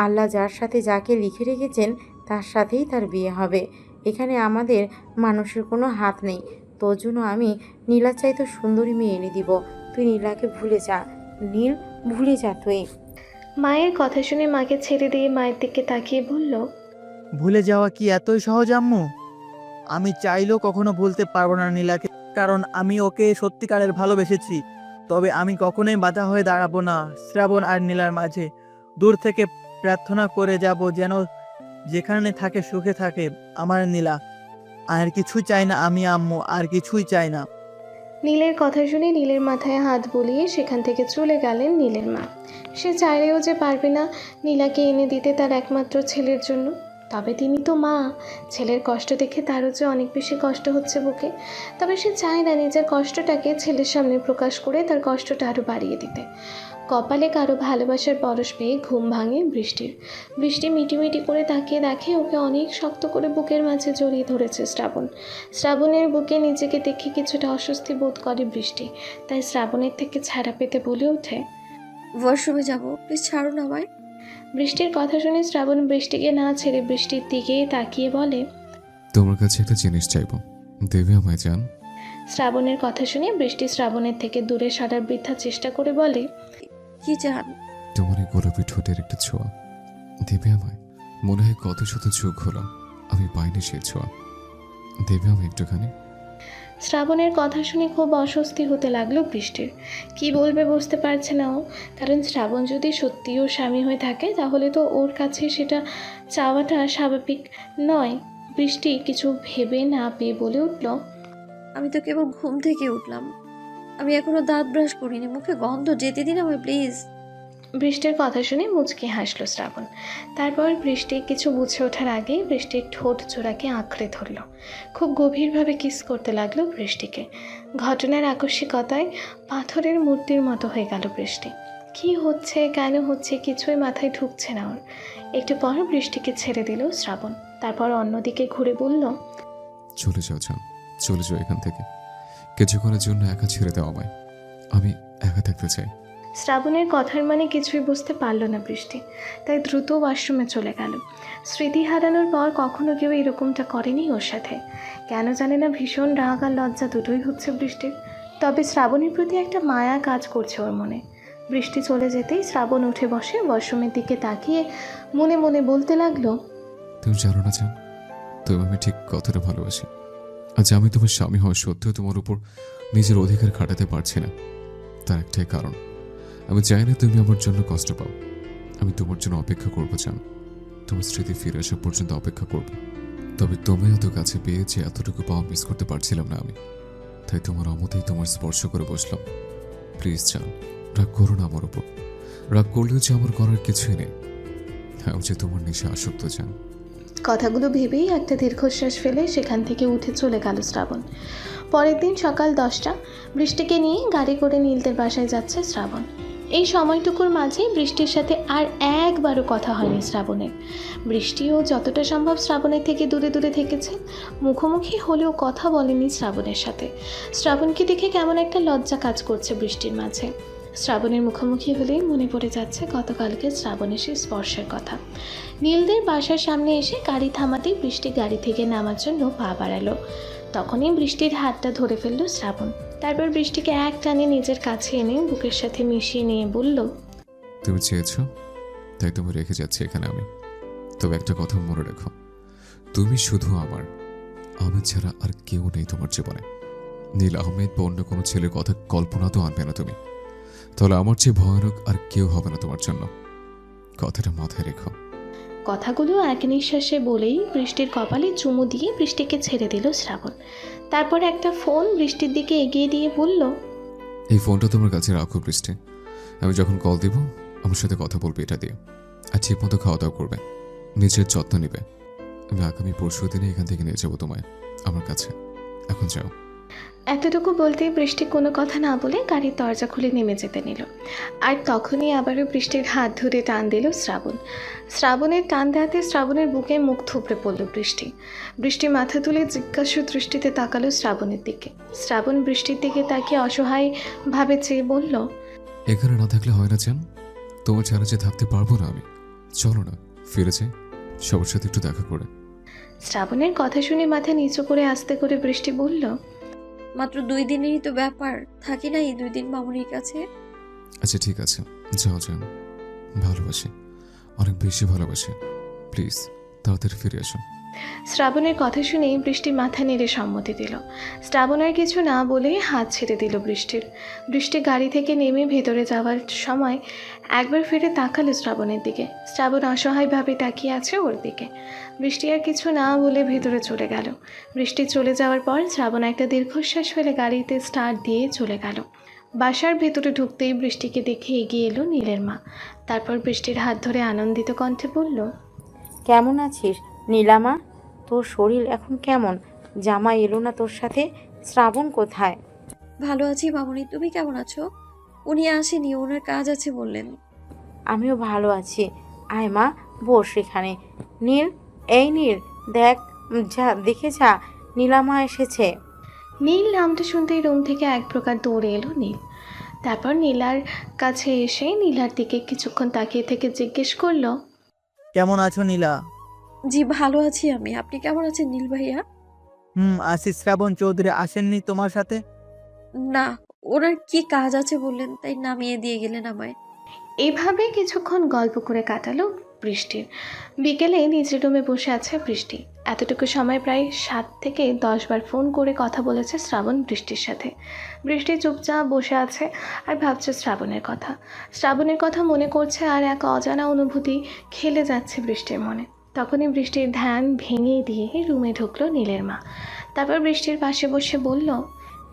আল্লাহ যার সাথে যাকে লিখে রেখেছেন তার সাথেই তার বিয়ে হবে। এখানে আমাদের মানুষের কোনো হাত নেই। তোর জন্য আমি নীলার চাইতে সুন্দরী মেয়ে এনে দিব। তুই নীলাকে ভুলে যা নীল, ভুলে যা তুই। মায়ের কথা শুনে মাকে ছেড়ে দিয়ে মায়ের দিকে তাকিয়ে বলল, ভুলে যাওয়া কি এতই সহজ আম্মু? আমি চাইলেও কখনো ভুলতে পারবো না নীলাকে, কারণ আমি ওকে সত্যিকারের ভালোবেসেছি। তবে আমি কখনোই বাধা হয়ে দাঁড়াবো না শ্রাবণ আর নীলার মাঝে। দূর থেকে প্রার্থনা করে যাব যেন যেখানে থাকে সুখে থাকে আমার নীলা। আর কিছুই চাই না আমি আম্মু, আর কিছুই চাই না। নীলের কথা শুনে নীলের মাথায় হাত বুলিয়ে সেখান থেকে চলে গেলেন নীলের মা। সে চাইলেও যে পারবে না নীলাকে এনে দিতে তার একমাত্র ছেলের জন্য। তবে তিনি তো মা, ছেলের কষ্ট দেখে তারও যে অনেক বেশি কষ্ট হচ্ছে বুকে। তবে সে চায় না নিজের কষ্টটাকে ছেলের সামনে প্রকাশ করে তার কষ্টটা আরও বাড়িয়ে দিতে। কপালে কারো ভালোবাসার পরশ পেয়ে ঘুম ভাঙে বৃষ্টির। বৃষ্টি মিটিমিটি করে তাকিয়ে দেখে ওকে অনেক শক্ত করে বুকের মাঝে জড়িয়ে ধরেছে শ্রাবণ। শ্রাবণের বুকে নিজেকে দেখে কিছুটা অস্বস্তি বোধ করে বৃষ্টি, তাই শ্রাবণের থেকে ছাড়া পেতে বলে ওঠে, ওয়াশরুমে যাবো, প্লিজ ছাড়ুন আমায়। বৃষ্টির কথা শুনে শ্রাবণ বৃষ্টিকে না ছেড়ে বৃষ্টির দিকে তাকিয়ে বলে, তোমার কাছে একটা জিনিস চাইবো, দেবে আমায় জান? শ্রাবণের কথা শুনে বৃষ্টি শ্রাবণের থেকে দূরে সরার বৃথা চেষ্টা করে বলে, কি চান? তোমার এই গোলাপি ঠোঁটের একটা ছোঁয়া দেবে আমায়? মনে হয় কত শত চোখ হলো, আমি পাইনি সেই ছোঁয়া, দেবে আমায় একটুখানি? শ্রাবণের কথা শুনে খুব অস্বস্তি হতে লাগলো বৃষ্টির। কি বলবে বুঝতে পারছে না ও, কারণ শ্রাবণ যদি সত্যিই ওর স্বামী হয়ে থাকে তাহলে তো ওর কাছে সেটা চাওয়াটা স্বাভাবিক নয়। বৃষ্টি কিছু ভেবে না পেয়ে বলে উঠল, আমি তো কেবল ঘুম থেকে উঠলাম, আমি এখনো দাঁত ব্রাশ করিনি, মুখে গন্ধ, যেতে দিন আমায় প্লিজ। বৃষ্টির কথা শুনে মুচকি হাসলো শ্রাবণ। তারপর বৃষ্টি কিছু বুঝে ওঠার আগেই বৃষ্টির ঠোঁট জোড়াকে আঁকড়ে ধরল। খুব গভীরভাবে কিস করতে লাগলো বৃষ্টিকে। ঘটনার আকস্মিকতায় পাথরের মূর্তির মতো হয়ে গেল বৃষ্টি। কি হচ্ছে, কেন হচ্ছে কিছুই মাথায় ঢুকছে না ওর। একটু পর বৃষ্টিকে ছেড়ে দিল শ্রাবণ। তারপর অন্যদিকে ঘুরে বলল, চলে যাও জান, চলে যাও এখান থেকে, কিছুক্ষণের জন্য একা ছেড়ে দাও আমায়, আমি একা থাকতে চাই। শ্রাবণের কথার মানে কিছুই বুঝতে পারল না বৃষ্টি, তাই দ্রুত ওয়াশরুমে চলে গেল। স্মৃতি হারানোর পর কখনো কেউ এরকমটা করেনি ওর সাথে। কেন জানে না ভীষণ রাগ আর লজ্জা দুটোই হচ্ছে বৃষ্টির। তবে শ্রাবণের প্রতি একটা মায়া কাজ করছে ওর মনে। বৃষ্টি চলে যেতেই শ্রাবণ উঠে বসে ওয়াশরুমের দিকে তাকিয়ে মনে মনে বলতে লাগলো, তুমি জানো না জান, তুমি আমি ঠিক কতটা ভালোবাসি। আজ আমি তোমার স্বামী হওয়া সত্ত্বেও তোমার উপর নিজের অধিকার খাটাতে পারছি না। তার একটাই কারণ, আমি চাই না তুমি আমার জন্য কষ্ট পাও। আমি তোমার জন্য অপেক্ষা করবো জান, তোমার স্মৃতি ফিরে আসা পর্যন্ত অপেক্ষা করব। তবে তুমি এত কাছে পেয়ে যে এতটুকু পাওয়া মিস করতে পারছিলাম না আমি, তাই তোমার অমতেই তোমার স্পর্শ করে বসলাম। প্লিজ জান, রাগ করো না আমার উপর। রাগ করলেও যে আমার করার কিছুই নেই। আমি যে তোমার নেশা আসক্ত জান। কথাগুলো ভেবেই একটা দীর্ঘশ্বাস ফেলে সেখান থেকে উঠে চলে গেল শ্রাবণ। পরের দিন সকাল 10টা, বৃষ্টিকে নিয়ে গাড়ি করে নীলদের বাসায় যাচ্ছে শ্রাবণ। এই সময়টুকুর মাঝে বৃষ্টির সাথে আর একবারও কথা হয়নি শ্রাবণের। বৃষ্টিও যতটা সম্ভব শ্রাবণের থেকে দূরে দূরে থেকেছে, মুখোমুখি হলেও কথা বলেনি শ্রাবণের সাথে। শ্রাবণকে দেখে কেমন একটা লজ্জা কাজ করছে বৃষ্টির মাঝে। শ্রাবণের মুখোমুখি হলেই মনে পড়ে যাচ্ছে গতকালকে শ্রাবণের সেই স্পর্শের কথা। নীলদের বাসার সামনে এসে গাড়ি থামাতেই বৃষ্টি গাড়ি থেকে নামার জন্য পা বাড়ালো। তখনই বৃষ্টির হাতটা ধরে ফেলল শ্রাবণ। তারপর বৃষ্টিকে এক টানে নিজের কাছে এনে বুকের সাথে মিশিয়ে নিয়ে বলল, তুমি চেয়েছো তাই তুমি রেখে যাচ্ছি এখানে আমি। তবে একটা কথা মনে রেখো, তুমি শুধু আমার, আমি ছাড়া আর কেউ নেই তোমার জীবনে। নীল আহমেদ বা অন্য কোনো ছেলের কথা কল্পনা তো আনবে না তুমি, তাহলে আমার চেয়ে ভয়ানক আর কেউ হবে না তোমার জন্য। কথাটা মাথায় রেখো। কথাগুলো এক নিঃশ্বাসে বলেই বৃষ্টির কপালে চুমু দিয়ে বৃষ্টিকে ছেড়ে দিল শ্রাবণ। তারপর একটা ফোন বৃষ্টির দিকে এগিয়ে দিয়ে বলল, এই ফোনটা তোমার কাছে রাখো বৃষ্টি, আমি যখন কল দিব আমার সাথে কথা বলবে এটা দিয়ে, আর ঠিক মতো খাওয়া দাওয়া করবে, নিজের যত্ন নিবে। আমি আগামী পরশু দিনে এখান থেকে নিয়ে যাবো তোমায় আমার কাছে। এখন যাও। এতটুকু বলতেই বৃষ্টি কোনো কথা না বলে গাড়ির দরজা খুলে নেমে যেতে নিল। আর তখনই আবারও বৃষ্টির হাত ধরে টান দিল শ্রাবণ। শ্রাবণের টান দেওয়াতে শ্রাবণের বুকে মুখ থুবড়ে পড়ল বৃষ্টি। বৃষ্টি মাথা তুলে জিজ্ঞাসু দৃষ্টিতে তাকালো শ্রাবণের দিকে। শ্রাবণ বৃষ্টির দিকে তাকিয়ে অসহায়ভাবে চেয়ে বলল, এখানে না থাকলে হয় না চান? তোমার ছাড়া যে থাকতে পারবো না আমি। চলো না ফিরে যাই, সবার সাথে একটু দেখা করে। শ্রাবণের কথা শুনে মাথা নিচু করে আস্তে করে বৃষ্টি বলল, মাত্র 2 দিনেরই তো ব্যাপার, থাকি না এই 2 দিন মামুনির কাছে। আচ্ছা ঠিক আছে, যাও যান। ভালোবাসি, অনেক বেশি ভালোবাসি, প্লিজ তাড়াতাড়ি ফিরে আসো। শ্রাবণের কথা শুনেই বৃষ্টি মাথা নেড়ে সম্মতি দিল। শ্রাবণ আর কিছু না বলে হাত ছেড়ে দিল বৃষ্টির। বৃষ্টি গাড়ি থেকে নেমে ভেতরে যাওয়ার সময় একবার ফিরে তাকালো শ্রাবণের দিকে। শ্রাবণ অসহায়ভাবে তাকিয়ে আছে ওর দিকে। বৃষ্টি আর কিছু না বলে ভেতরে চলে গেল। বৃষ্টি চলে যাওয়ার পর শ্রাবণ একটা দীর্ঘশ্বাস ফেলে গাড়িতে স্টার্ট দিয়ে চলে গেল। বাসার ভেতরে ঢুকতেই বৃষ্টিকে দেখে এগিয়ে এলো নীলের মা। তারপর বৃষ্টির হাত ধরে আনন্দিত কণ্ঠে বলল, কেমন আছিস নীলামা? তোর শরীর এখন কেমন? জামাই এলো না তোর সাথে? শ্রাবণ কোথায়? ভালো আছি মামুনি, তুমি কেমন আছো? উনি আসেনি, ওনার কাজ আছে বললেন। আমিও ভালো আছি। আয় মা, বস এখানে। নীল, এই নীল, দেখ, যা দেখে যা, নীলামা এসেছে। নীল নামটা শুনতেই রুম থেকে এক প্রকার দৌড়ে এলো নীল। তারপর নীলার কাছে এসে নীলার দিকে কিছুক্ষণ তাকিয়ে থেকে জিজ্ঞেস করলো, কেমন আছো নীলা? জি ভালো আছি আমি, আপনি কেমন আছেন নীল ভাইয়া? আসি। শ্রাবণ চৌধুরী আসেননি তোমার সাথে? না, ওনার কি কাজ আছে বললেন, তাই নামিয়ে দিয়ে গেলেন আমায়। এভাবে কিছুক্ষণ গল্প করে কাটালো বৃষ্টির। বিকেলে নিজের রুমে বসে আছে বৃষ্টি। এতটুকু সময় প্রায় 7 থেকে 10 বার ফোন করে কথা বলেছে শ্রাবণ বৃষ্টির সাথে। বৃষ্টি চুপচাপ বসে আছে আর ভাবছে শ্রাবণের কথা। শ্রাবণের কথা মনে করছে আর এক অজানা অনুভূতি খেলে যাচ্ছে বৃষ্টির মনে। তখনই বৃষ্টির ধ্যান ভেঙে দিয়ে রুমে ঢুকলো নীলের মা। তারপর বৃষ্টির পাশে বসে বলল,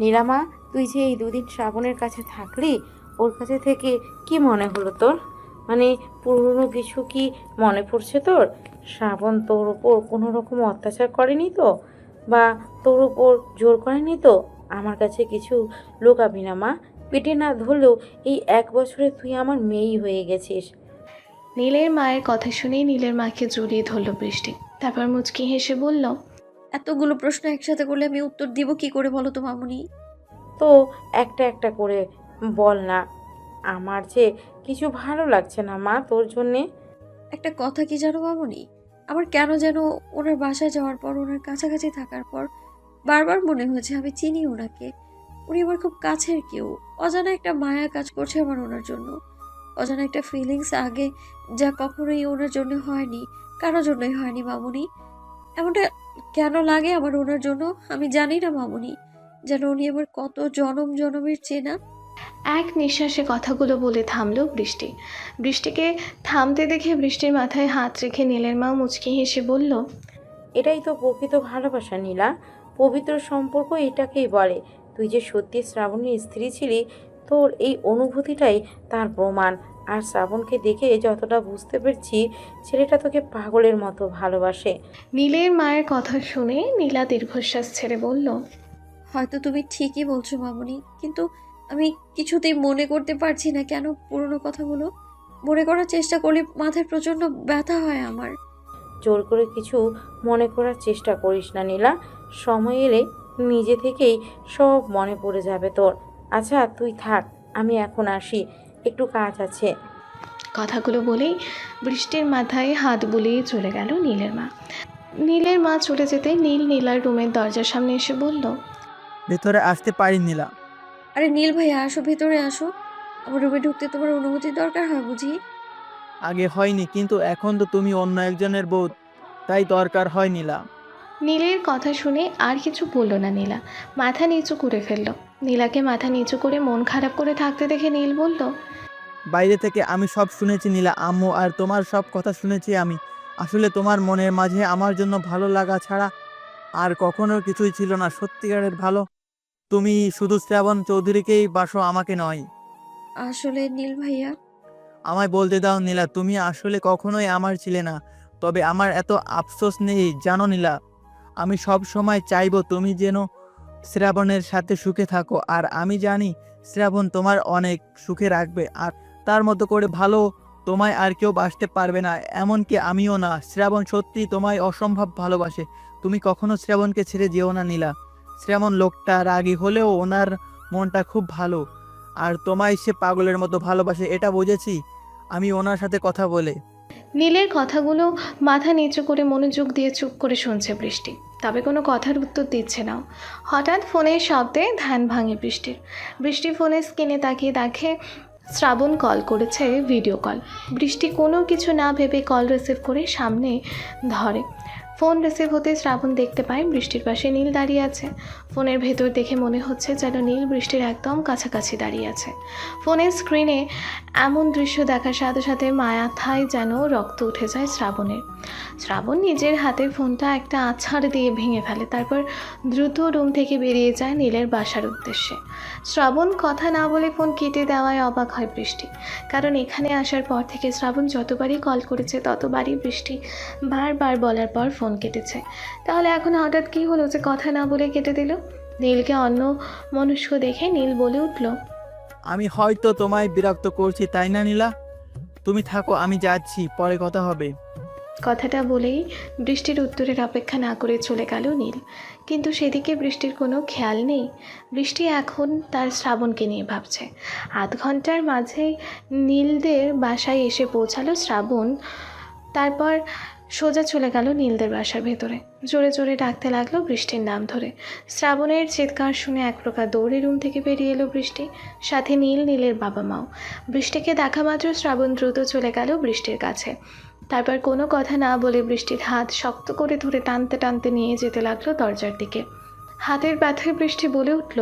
নীলামা, তুই যে এই 2 দিন শ্রাবণের কাছে থাকলি, ওর কাছে থেকে কি মনে হলো তোর? মানে পুরনো কিছু কি মনে পড়ছে তোর? শ্রাবণ তোর ওপর কোনো রকম অত্যাচার করেনি তো? বা তোর ওপর জোর করেনি তো? আমার কাছে কিছু লুকাবি না মা। পেটে না ধরলেও এই 1 বছরে তুই আমার মেয়েই হয়ে গেছিস। নীলের মায়ের কথা শুনেই নীলের মাকে জড়িয়ে ধরল বৃষ্টি। তারপর মুচকি হেসে বলল, এতগুলো প্রশ্ন একসাথে করলে আমি উত্তর দিব কি করে বলো তো মামুনি? তো একটা একটা করে বল না। আমার যে কিছু ভালো লাগছে না মা তোর জন্যে। একটা কথা কি জানো মামুনি, আমার কেন যেন ওনার বাসায় যাওয়ার পর, ওনার কাছাকাছি থাকার পর বারবার মনে হয়েছে আমি চিনি ওনাকে। উনি আমার খুব কাছের কেউ। অজানা একটা মায়া কাজ করছে আমার ওনার জন্য। অজানা একটা ফিলিংস আগে যা কখনোই ওনার জন্য হয়নি, কারোর জন্যই হয়নি মামুনি। এমনটা কেন লাগে আমার ওনার জন্য আমি জানি না মামুনি। যেন উনি আমার কত জনম জনমের চেনা। এক নিঃশ্বাসে কথাগুলো বলে থামলো বৃষ্টি। বৃষ্টিকে থামতে দেখে বৃষ্টির মাথায় হাত রেখে নীলের মা মুচকি হেসে বলল, এটাই তো প্রকৃত ভালোবাসা নীলা। পবিত্র সম্পর্ক এটাকেই বলে। তুই যে সত্যি শ্রাবণীর স্ত্রী ছিলি, তোর এই অনুভূতিটাই তার প্রমাণ। আর শ্রাবণকে দেখে যতটা বুঝতে পেরেছি, ছেলেটা তোকে পাগলের মতো ভালোবাসে। নীলের মায়ের কথা শুনে নীলা দীর্ঘশ্বাস ছেড়ে বলল, হয়তো তুমি ঠিকই বলছো মামুনি, কিন্তু আমি কিছুতেই মনে করতে পারছি না কেন পুরনো কথাগুলো মনে করার চেষ্টা করলে মাথায় প্রচন্ড ব্যথা হয় আমার। জোর করে কিছু মনে করার চেষ্টা করিস না নীলা, সময় এলে নিজে থেকেই সব মনে পড়ে যাবে তোর। আচ্ছা তুই থাক, আমি এখন আসি, একটু কাজ আছে। কথাগুলো বলেই বৃষ্টির মাথায় হাত বুলিয়ে চলে গেল নীলের মা। নীলের মা চলে যেতে নীল নীলার রুমের দরজার সামনে এসে বলল, ভেতরে আসতে পারি নীলা? আরে নীল ভাইয়া আসো, ভেতরে আসো। আমার রুমে ঢুকতে তোমার অনুমতির দরকার হয় বুঝি? আগে হয়নি, কিন্তু এখন তো তুমি অন্য একজনের বউ, তাই দরকার হয় নীলা। নীলের কথা শুনে আর কিছু বলল না নীলা, মাথা নিচু করে ফেলল। নীলাকে মাথা নিচু করে মন খারাপ করে থাকতে দেখে নীল বলল, বাইরে থেকে আমি সব শুনেছি নীলা আম্মু, আর তোমার সব কথা শুনেছি আমি। আসলে তোমার মনের মাঝে আমার জন্য ভালো লাগা ছাড়া আর কখনো কিছুই ছিল না। সত্যিকারের ভালো তুমি শুধু শ্রাবণ চৌধুরীকেই বাসো, আমাকে নয়। আসলে নীল ভাইয়া, আমায় বলতে দাও নীলা, তুমি আসলে কখনোই আমার ছিলে না। তবে আমার এত আফসোস নেই জানো নীলা, আমি সব সময় চাইবো তুমি যেন শ্রাবণের সাথে সুখে থাকো। আর আমি জানি শ্রাবণ তোমার অনেক সুখে রাখবে, আর তার মতো করে ভালো তোমায় আর কেউ বাসতে পারবে না, এমনকি আমিও না। শ্রাবণ সত্যি তোমায় অসম্ভব ভালোবাসে, তুমি কখনো শ্রাবণকে ছেড়ে যেও না নীলা। শ্রাবণ লোকটা রাগী হলেও ওনার মনটা খুব ভালো, আর তোমায় সে পাগলের মতো ভালোবাসে, এটা বুঝেছি আমি ওনার সাথে কথা বলে। নীলের কথাগুলো মাথা নিচু করে মনোযোগ দিয়ে চুপ করে শুনছে বৃষ্টি, তবে কোনো কথার উত্তর দিচ্ছে না। হঠাৎ ফোনের শব্দে ধ্যান ভাঙে বৃষ্টির। বৃষ্টি ফোনের স্ক্রিনে তাকিয়ে দেখে শ্রাবণ কল করেছে, ভিডিও কল। বৃষ্টি কোনো কিছু না ভেবে কল রিসিভ করে সামনে ধরে। ফোন রিসিভ হতে শ্রাবণ দেখতে পায় বৃষ্টির পাশে নীল দাঁড়িয়ে আছে। ফোনের ভেতর দেখে মনে হচ্ছে যেন নীল বৃষ্টির একদম কাছাকাছি দাঁড়িয়ে আছে। ফোনের স্ক্রিনে এমন দৃশ্য দেখার সাথে সাথে মাথায় যেন রক্ত উঠে যায় শ্রাবণের। শ্রাবণ নিজের হাতে ফোনটা একটা আছাড় দিয়ে ভেঙে ফেলে, তারপর দ্রুত রুম থেকে বেরিয়ে যায় নীলের বাসার উদ্দেশ্যে। শ্রাবণ কথা না বলে ফোন কেটে দেওয়ায় অবাক হয় বৃষ্টি, কারণ এখানে আসার পর থেকে শ্রাবণ যতবারই কল করেছে ততবারই বৃষ্টি বারবার বলার পর ফোন কেটেছে। তাহলে এখন হঠাৎ কী হলো যে কথা না বলে কেটে দিল? নীলকে অন্য মনস্ক দেখে নীল বলে উঠল, আমি হয়তো তোমায় বিরক্ত করছি তাই না নীলা? তুমি থাকো, আমি যাচ্ছি, পরে কথা হবে। কথাটা বলেই বৃষ্টির উত্তরের অপেক্ষা না করে চলে গেল নীল। কিন্তু সেদিকে বৃষ্টির কোনো খেয়াল নেই। বৃষ্টি এখন তার শ্রাবণকে নিয়ে ভাবছে। আধ ঘন্টার মাঝেই নীলদের বাসায় এসে পৌঁছালো শ্রাবণ। তারপর সোজা চলে গেল নীলদের বাসার ভেতরে। জোরে জোরে ডাকতে লাগলো বৃষ্টির নাম ধরে। শ্রাবণের চিৎকার শুনে এক প্রকার দৌড়ে রুম থেকে বেরিয়ে এলো বৃষ্টি, সাথে নীলের বাবা মাও। বৃষ্টিকে দেখা মাত্র শ্রাবণ দ্রুত চলে গেল বৃষ্টির কাছে। তারপর কোনো কথা না বলে বৃষ্টির হাত শক্ত করে ধরে টানতে টানতে নিয়ে যেতে লাগলো দরজার দিকে। হাতের ব্যথায় বৃষ্টি বলে উঠল,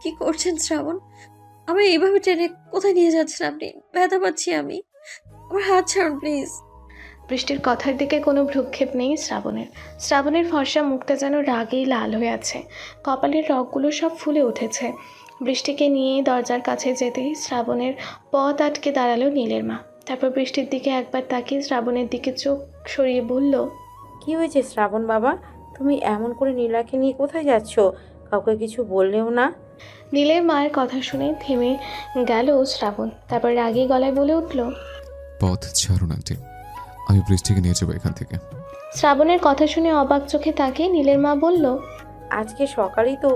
কি করছেন শ্রাবণ? আমি এইভাবে ট্রেনে কোথায় নিয়ে যাচ্ছেন আপনি? ব্যথা পাচ্ছি আমি, আমার হাত ছাড়ুন প্লিজ। বৃষ্টির কথার দিকে কোনো ভ্রুক্ষেপ নেই শ্রাবণের। শ্রাবণের ফর্সা মুখটা যেন রাগেই লাল হয়ে আছে, কপালের রগগুলো সব ফুলে উঠেছে। বৃষ্টিকে নিয়ে দরজার কাছে যেতেই শ্রাবণের পথ আটকে দাঁড়ালো নীলের মা। তারপর বৃষ্টির দিকে একবার তাকিয়ে শ্রাবণের দিকে চোখ সরিয়ে বলল, কি হয়েছে শ্রাবণ বাবা, তুমি এমন করে নীলাকে নিয়ে কোথায় যাচ্ছ? কাউকে কিছু বললেও না? নীলের মায়ের কথা শুনে থেমে গেল শ্রাবণ, তারপর রাগী গলায় বলে উঠল, পথ ছাড়ুন আন্টি, আমি বৃষ্টিকে নিয়ে যাবো এখান থেকে। শ্রাবণের কথা শুনে অবাক চোখে তাকিয়ে নীলের মা বলল, আজকে সকালেই তো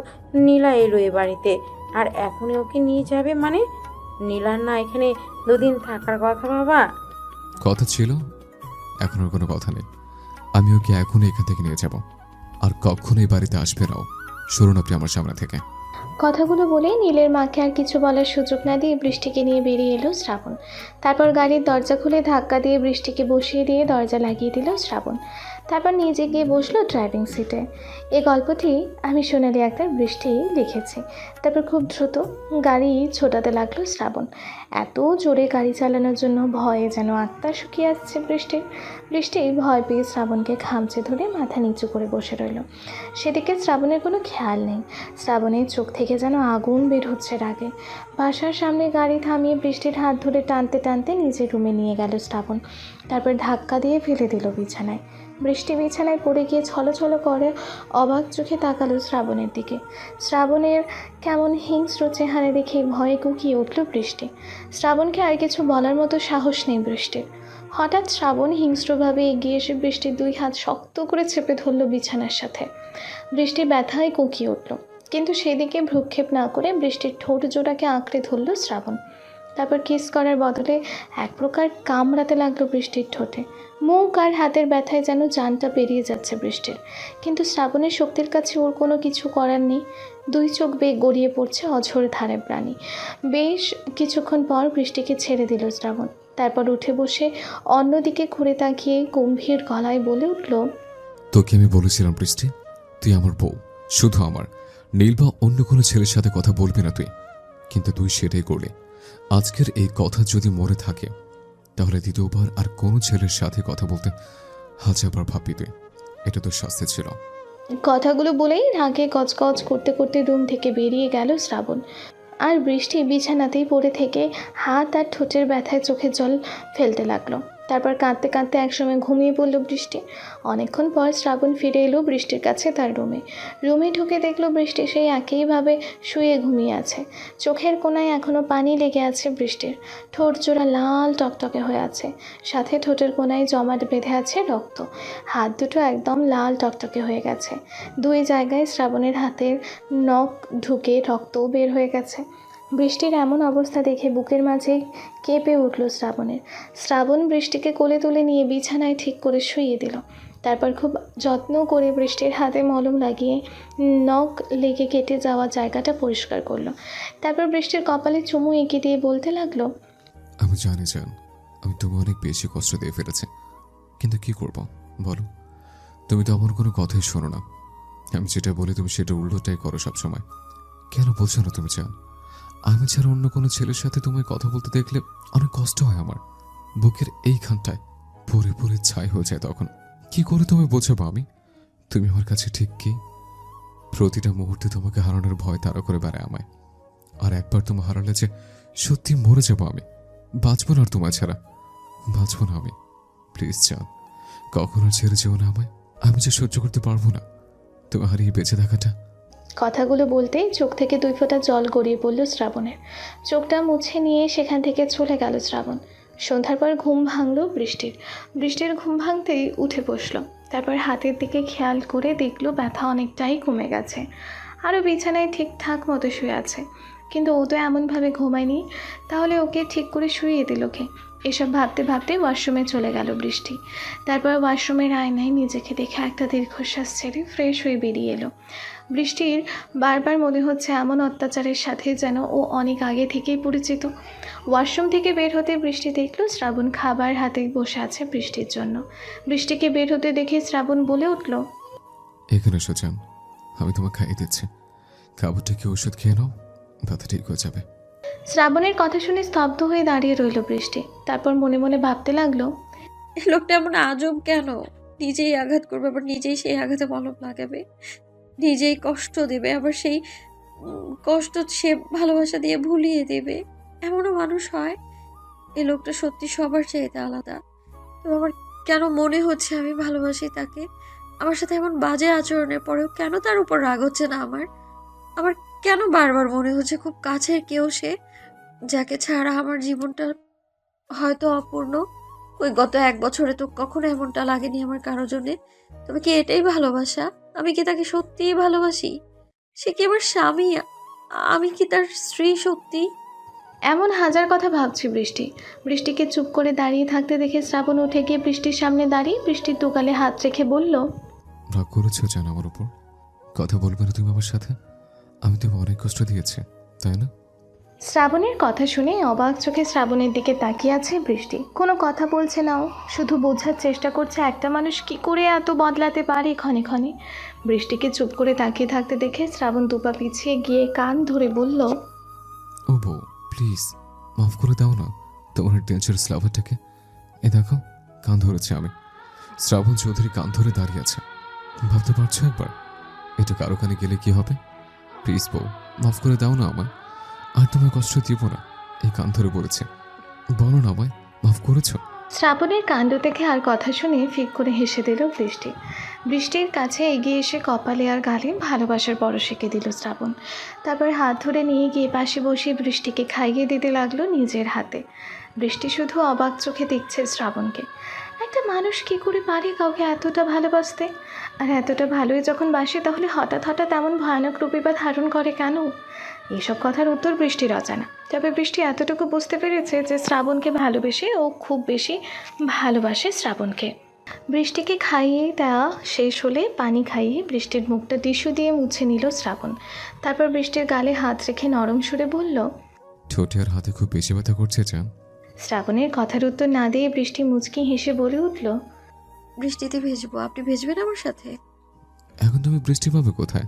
নীলা এলো এ বাড়িতে, আর এখনই ওকে নিয়ে যাবে মানে? নীলার না এখানে দুদিন থাকার কথা বাবা? কথা ছিল, এখন আর কোনো কথা নেই। আমি ওকে এখনই এখান থেকে নিয়ে যাব, আর কখনোই বাড়িতে আসবে নাও। সরুন আপনি আমার সামনে থেকে। কথাগুলো বলে নীলের মাকে আর কিছু বলার সুযোগ না দিয়ে বৃষ্টিকে নিয়ে বেরিয়ে এলো শ্রাবণ। তারপর গাড়ির দরজা খুলে ধাক্কা দিয়ে বৃষ্টিকে বসিয়ে দিয়ে দরজা লাগিয়ে দিল শ্রাবণ। তারপর নিজে গিয়ে বসলো ড্রাইভিং সিটে। এই গল্পটি আমি সোনালি আক্তার বৃষ্টি লিখেছি। তারপর খুব দ্রুত গাড়ি ছোটাতে লাগলো শ্রাবণ। এত জোরে গাড়ি চালানোর জন্য ভয়ে যেন আত্মা শুকিয়ে আসছে বৃষ্টির। বৃষ্টি ভয় পেয়ে শ্রাবণকে খামচে ধরে মাথা নিচু করে বসে রইল। সেদিকে শ্রাবণের কোনো খেয়াল নেই। শ্রাবণের চোখ থেকে যেন আগুন বের হচ্ছে রাগে। বাসার সামনে গাড়ি থামিয়ে বৃষ্টির হাত ধরে টানতে টানতে নিজের রুমে নিয়ে গেল শ্রাবণ। তারপর ধাক্কা দিয়ে ফেলে দিল বিছানায়। বৃষ্টি বিছানায় পড়ে গিয়ে ছলছল করে অবাক চোখে তাকালো শ্রাবণের দিকে। শ্রাবণের কেমন হিংস্র চেহারা দেখে ভয়ে কুকিয়ে উঠল বৃষ্টি। শ্রাবণকে আর কিছু বলার মতো সাহস নেই বৃষ্টির। হঠাৎ শ্রাবণ হিংস্রভাবে এগিয়ে এসে বৃষ্টির দুই হাত শক্ত করে চেপে ধরল বিছানার সাথে। বৃষ্টি ব্যথায় কুকিয়ে উঠল, কিন্তু সেদিকে ভ্রুক্ষেপ না করে বৃষ্টির ঠোঁট জোড়াকে আঁকড়ে ধরল শ্রাবণ। তারপর কিস করার বদলে এক প্রকার কামড়াতে লাগলো বৃষ্টির ঠোঁটে। মুখ আর হাতের ব্যথায় যেন জানটা বেরিয়ে যাচ্ছে বৃষ্টির, কিন্তু শ্রাবণের শক্তির কাছে ওর কোনো কিছু করার নেই। দুই চোখ বেয়ে গড়িয়ে পড়ছে অঝোর ধারে প্রাণী। বেশ কিছুক্ষণ পর বৃষ্টিকে ছেড়ে দিল শ্রাবণ। তারপর উঠে বসে অন্যদিকে ঘুরে তাকিয়ে গম্ভীর গলায় বলে উঠল, তোকে আমি বলেছিলাম বৃষ্টি, তুই আমার বউ, শুধু আমার। নীল বা অন্য কোনো ছেলের সাথে কথা বলবি না তুই, কিন্তু তুই সেটাই করলি। আজকের এই কথা যদি মনে থাকে তাহলে দ্বিতীয়বার আর কোনো ছেলের সাথে কথা বলতে হাজারবার ভাববি তুই। এটা তোর শাস্তি ছিল। কথাগুলো বলেই রাগে গজগজ করতে করতে রুম থেকে বেরিয়ে গেল শ্রাবণ। আর বৃষ্টি বিছানাতেই পড়ে থেকে হাত আর ঠোঁটের ব্যথায় চোখে জল ফেলতে লাগলো। তারপর কাঁদতে কাঁদতে একসময় ঘুমিয়ে পড়ল বৃষ্টি। অনেকক্ষণ পর শ্রাবণ ফিরে এলো বৃষ্টির কাছে তার রুমে ঢুকে দেখলো বৃষ্টি সেই একইভাবে শুয়ে ঘুমিয়ে আছে। চোখের কোণায় এখনও পানি লেগে আছে বৃষ্টির। ঠোঁট জোড়া লাল টকটকে হয়ে আছে, সাথে ঠোঁটের কোণায় জমাট বেঁধে আছে রক্ত। হাত দুটো একদম লাল টকটকে হয়ে গেছে। দুই জায়গায় শ্রাবণের হাতের নখ ঢুকে রক্তও বের হয়ে গেছে। বৃষ্টির এমন অবস্থা দেখে বুকের মাঝে কেঁপে উঠল শ্রাবণ বৃষ্টিকে কোলে তুলে নিয়ে বিছানায় ঠিক করে শুইয়ে দিল। তারপর খুব যত্ন করে বৃষ্টির হাতে মলম লাগিয়ে নখ লেগে কেটে যাওয়া জায়গাটা পরিষ্কার করলো। তারপর বৃষ্টির কপালে চুমু এঁকে দিয়ে বলতে লাগলো, আমি জানি জান, আমি তুমি অনেক বেশি কষ্ট দিয়ে ফেলেছি, কিন্তু কি করব বলো? তুমি তো আমার কোনো কথাই শোনো না। আমি যেটা বলি তুমি সেটা উল্টোটাই করো সবসময়। কেন বলছো না তুমি জান? আমি ছাড়া অন্য কোনো ছেলের সাথে তোমায় কথা বলতে দেখলে অনেক কষ্ট হয় আমার। বুকের এইখানটায় পরে পরে ছাই হয়ে যায়। তখন কি করে তোমায় বোঝাবো আমি তুমি আমার কাছে ঠিক কি? প্রতিটা মুহূর্তে তোমাকে হারানোর ভয় তাড়া করে বেড়ায় আমায়। আর একবার তোমায় হারালে যে সত্যি মরে যাবো আমি, বাঁচবো না আর তোমায় ছাড়া, বাঁচবো না আমি। প্লিজ জান, কখন আর ছেড়ে যেও না আমায়। আমি যে সহ্য করতে পারবো না তোমার হারিয়ে বেঁচে থাকাটা। কথাগুলো বলতেই চোখ থেকে দুই ফোঁটা জল গড়িয়ে পড়ল শ্রাবণের। চোখটা মুছে নিয়ে সেখান থেকে চলে গেল শ্রাবণ। সন্ধ্যার পর ঘুম ভাঙল বৃষ্টির ঘুম ভাঙতেই উঠে বসল। তারপর হাতের দিকে খেয়াল করে দেখল ব্যথা অনেকটাই কমে গেছে। আরও বিছানায় ঠিকঠাক মতো শুয়ে আছে, কিন্তু ও তো এমনভাবে ঘুমায়নি, তাহলে ওকে ঠিক করে শুইয়ে দিল কে? এসব ভাবতে ভাবতে ওয়াশরুমে চলে গেল বৃষ্টি। তারপর ওয়াশরুমের আয়নায় নিজেকে দেখে একটা দীর্ঘশ্বাস ছেড়ে ফ্রেশ হয়ে বেরিয়ে এলো। বৃষ্টির বারবার মনে হচ্ছে এমন অত্যাচারের সাথে যেন ও অনেক আগে থেকেই পরিচিত। ওয়াশরুম থেকে বের হতে বৃষ্টি দেখলো শ্রাবণ খাবার হাতে বসে আছে বৃষ্টির জন্য। বৃষ্টিকে বের হতে দেখে শ্রাবণ বলে উঠল, এখানে এসো জান, আমি তোমাকে খাইয়ে দিচ্ছি। খাবারটা কি ওষুধ খেয়ে নাও, ব্যথা ঠিক হয়ে যাবে। শ্রাবণের কথা শুনে স্তব্ধ হয়ে দাঁড়িয়ে রইল বৃষ্টি। তারপর মনে মনে ভাবতে লাগলো, এই লোকটা এমন আজব কেন? নিজেই আঘাত করবে, আবার নিজেই সেই আঘাতে মলম লাগাবে, নিজেই কষ্ট দেবে, আবার সেই কষ্ট সে ভালোবাসা দিয়ে ভুলিয়ে দেবে। এমনও মানুষ হয়? এই লোকটা সত্যি সবার চাইতে আলাদা। তো আমার কেন মনে হচ্ছে আমি ভালোবাসি তাকে? আমার সাথে এমন বাজে আচরণের পরেও কেন তার উপর রাগ হচ্ছে না আমার কেন বারবার মনে হচ্ছে খুব কাছের কেউ সে, যাকে ছাড়া আমার জীবনটা হয়তো অপূর্ণ। ওই গত 1 বছরে তো কখনো এমনটা লাগেনি আমার কারো জন্যে। তবে কি এটাই ভালোবাসা? আমি কি তাকে সত্যিই ভালোবাসি? সে কি আমার স্বামী? আমি কি তার স্ত্রী সত্যি? এমন হাজার কথা ভাবছি বৃষ্টিকে চুপ করে দাঁড়িয়ে থাকতে দেখে শ্রাবণ উঠে গিয়ে বৃষ্টির সামনে দাঁড়িয়ে বৃষ্টির দোকালে হাত রেখে বলল, রাগ করেছো জান আমার উপর? কথা বলবে না তুমি আমার সাথে? আমি তো অনেক কষ্ট দিয়েছি, তাই না? শ্রাবণের কথা শুনে অবাক চোখে শ্রাবণের দিকে তাকিয়ে আছে বৃষ্টি। কোনো কথা বলছে না ও, শুধু বোঝার চেষ্টা করছে একটা মানুষ কি করে এত বদলাতে পারে ক্ষণে ক্ষণে। বৃষ্টিকে চুপ করে তাকিয়ে থাকতে দেখে শ্রাবণ দুপা পিছিয়ে গিয়ে কান ধরে বলল, ও বউ, প্লিজ মাফ করে দাও না তোমার ডেঞ্জারাস লাভারটাকে। এ দেখো, কান ধরেছে আমি। শ্রাবণ চৌধুরী কান ধরে দাঁড়িয়ে আছে। ভাবতে পারছো একবার এটা কারো কানে গেলে কি হবে? প্লিজ বউ, মাফ করে দাও না আমায়। আর তোমায় কষ্ট দিব না, এই কান ধরে বলেছে। বলো না আমায়, মাফ করেছো? শ্রাবণের কাণ্ড দেখে আর কথা শুনে ফিক করে হেসে দিল বৃষ্টি। বৃষ্টির কাছে এগিয়ে এসে কপালে আর গালে ভালোবাসার পরশ এঁকে দিল শ্রাবণ। তারপর হাত ধরে নিয়ে গিয়ে পাশে বসিয়ে বৃষ্টিকে খাইয়ে দিতে লাগলো নিজের হাতে। বৃষ্টি শুধু অবাক চোখে দেখছে শ্রাবণকে। একটা মানুষ কি করে পারে কাউকে এতটা ভালোবাসতে? আর এতটা ভালোই যখন বাসে তাহলে হঠাৎ হঠাৎ এমন ভয়ানক রূপে বা ধারণ করে কেন? এইসব কথার উত্তর বৃষ্টির অজানা। তবে বৃষ্টি এতটুকু বুঝতে পেরেছে যে শ্রাবণকে ভালোবেসে ও খুব বেশি ভালোবাসে শ্রাবণকে। বৃষ্টিকে খাইয়ে দেওয়া শেষ হলে পানি খাইয়ে বৃষ্টির মুখটা টিস্যু দিয়ে মুছে নিল শ্রাবণ। তারপর বৃষ্টির গালে হাত রেখে নরম সুরে বলল, ঠোঁটে আর হাতে খুব বেশি ব্যথা করছে জান? শ্রাবণের কথার উত্তর না দিয়ে বৃষ্টি মুচকি হেসে বলে উঠল, বৃষ্টিতে ভেজবো, আপনি ভেজবেন আমার সাথে? এখন তুমি বৃষ্টি পাবে কোথায়?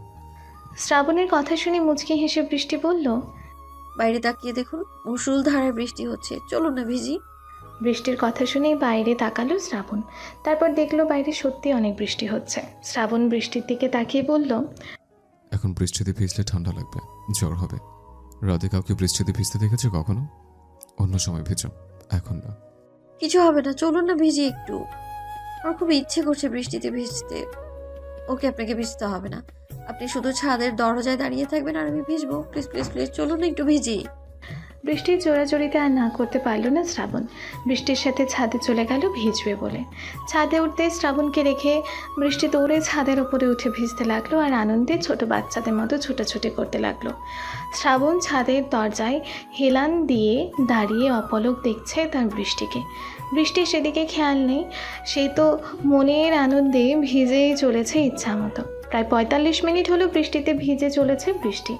শ্রাবণের কথা শুনে মুচকি হেসে বৃষ্টি বলল, বাইরে তাকিয়ে দেখুন, মুষলধারায় বৃষ্টি হচ্ছে, চলুন না ভিজি। বৃষ্টির কথা শুনে বাইরে তাকালো শ্রাবণ। তারপর দেখলো বাইরে সত্যি অনেক বৃষ্টি হচ্ছে। শ্রাবণ বৃষ্টির দিকে তাকিয়ে বলল, এখন বৃষ্টিতে ভিজলে ঠান্ডা লাগবে, জ্বর হবে। রাতে কাউকে বৃষ্টিতে ভিজতে দেখেছো কখনো? অন্য সময় ভেজো, এখন না। কিছু হবে না, চলুন না ভিজি একটু। আমার খুব ইচ্ছে করছে বৃষ্টিতে ভিজতে। ওকে, আপনাকে ভিজতে হবে না, আপনি শুধু ছাদের দরজায় দাঁড়িয়ে থাকবেন আর আমি ভিজবো। প্লিজ প্লিজ প্লিজ, চলুন না একটু ভিজি। বৃষ্টির জোড়াজড়িতে আর না করতে পারল না শ্রাবণ। বৃষ্টির সাথে ছাদে চলে গেল ভিজবে বলে। ছাদে উঠতে শ্রাবণকে রেখে বৃষ্টি দৌড়ে ছাদের উপরে উঠে ভিজতে লাগলো আর আনন্দে ছোট বাচ্চাদের মতো ছুটাছুটি করতে লাগলো। শ্রাবণ ছাদের দরজায় হেলান দিয়ে দাঁড়িয়ে অপলক দেখছে তার বৃষ্টিকে। বৃষ্টির সেদিকে খেয়াল নেই, সে তো মনের আনন্দে ভিজেই চলেছে ইচ্ছা মতো। প্রায় ৪৫ মিনিট হলো বৃষ্টিতে ভিজে চলেছে বৃষ্টি।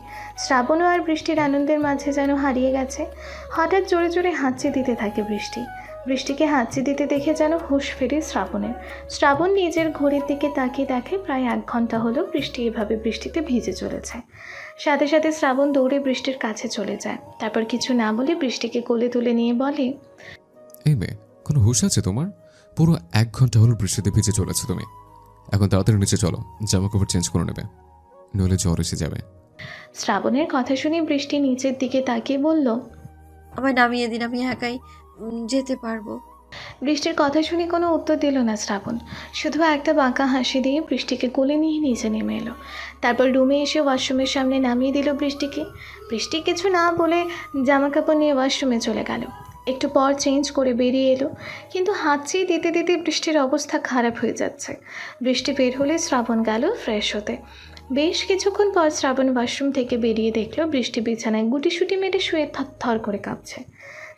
শ্রাবণও আর বৃষ্টির আনন্দের মাঝে যেন হারিয়ে গেছে। হঠাৎ জোরে জোরে হাঁচি দিতে থাকে বৃষ্টি। বৃষ্টিকে হাঁচি দিতে দেখে যেন হুঁশ ফেরে শ্রাবণের। শ্রাবণ নিজের ঘড়ির দিকে তাকিয়ে দেখে প্রায় ১ ঘন্টা হলো বৃষ্টি এভাবে বৃষ্টিতে ভিজে চলেছে। সাথে সাথে শ্রাবণ দৌড়ে বৃষ্টির কাছে চলে যায়। তারপর কিছু না বলে বৃষ্টিকে কোলে তুলে নিয়ে বলে, এই মেয়ে, কোনো হুঁশ আছে তোমার? পুরো ১ ঘন্টা হলো বৃষ্টিতে ভিজে চলেছে তুমি। এখন তাড়াতাড়ি নিচে চলো, জামা কাপড় চেঞ্জ করে নেবে, নইলে জ্বর এসে যাবে। শ্রাবণের কথা শুনে বৃষ্টি নিচের দিকে তাকিয়ে বলল, আমায় নামিয়ে দিন, আমি একাই যেতে পারবো। বৃষ্টির কথা শুনে কোনো উত্তর দিল না শ্রাবণ। শুধু একটা বাঁকা হাসি দিয়ে বৃষ্টিকে কোলে নিয়ে নিচে নেমে এলো। তারপর রুমে এসে ওয়াশরুমের সামনে নামিয়ে দিল বৃষ্টিকে। বৃষ্টি কিছু না বলে জামা কাপড় নিয়ে ওয়াশরুমে চলে গেল। একটু পর চেঞ্জ করে বেরিয়ে এলো, কিন্তু হাঁচি দিতে দিতে বৃষ্টির অবস্থা খারাপ হয়ে যাচ্ছে। বৃষ্টি বের হলে শ্রাবণ গেল ফ্রেশ হতে। বেশ কিছুক্ষণ পর শ্রাবণ ওয়াশরুম থেকে বেরিয়ে দেখলো বৃষ্টি বিছানায় গুটিসুটি মেরে শুয়ে থরথর করে কাঁপছে।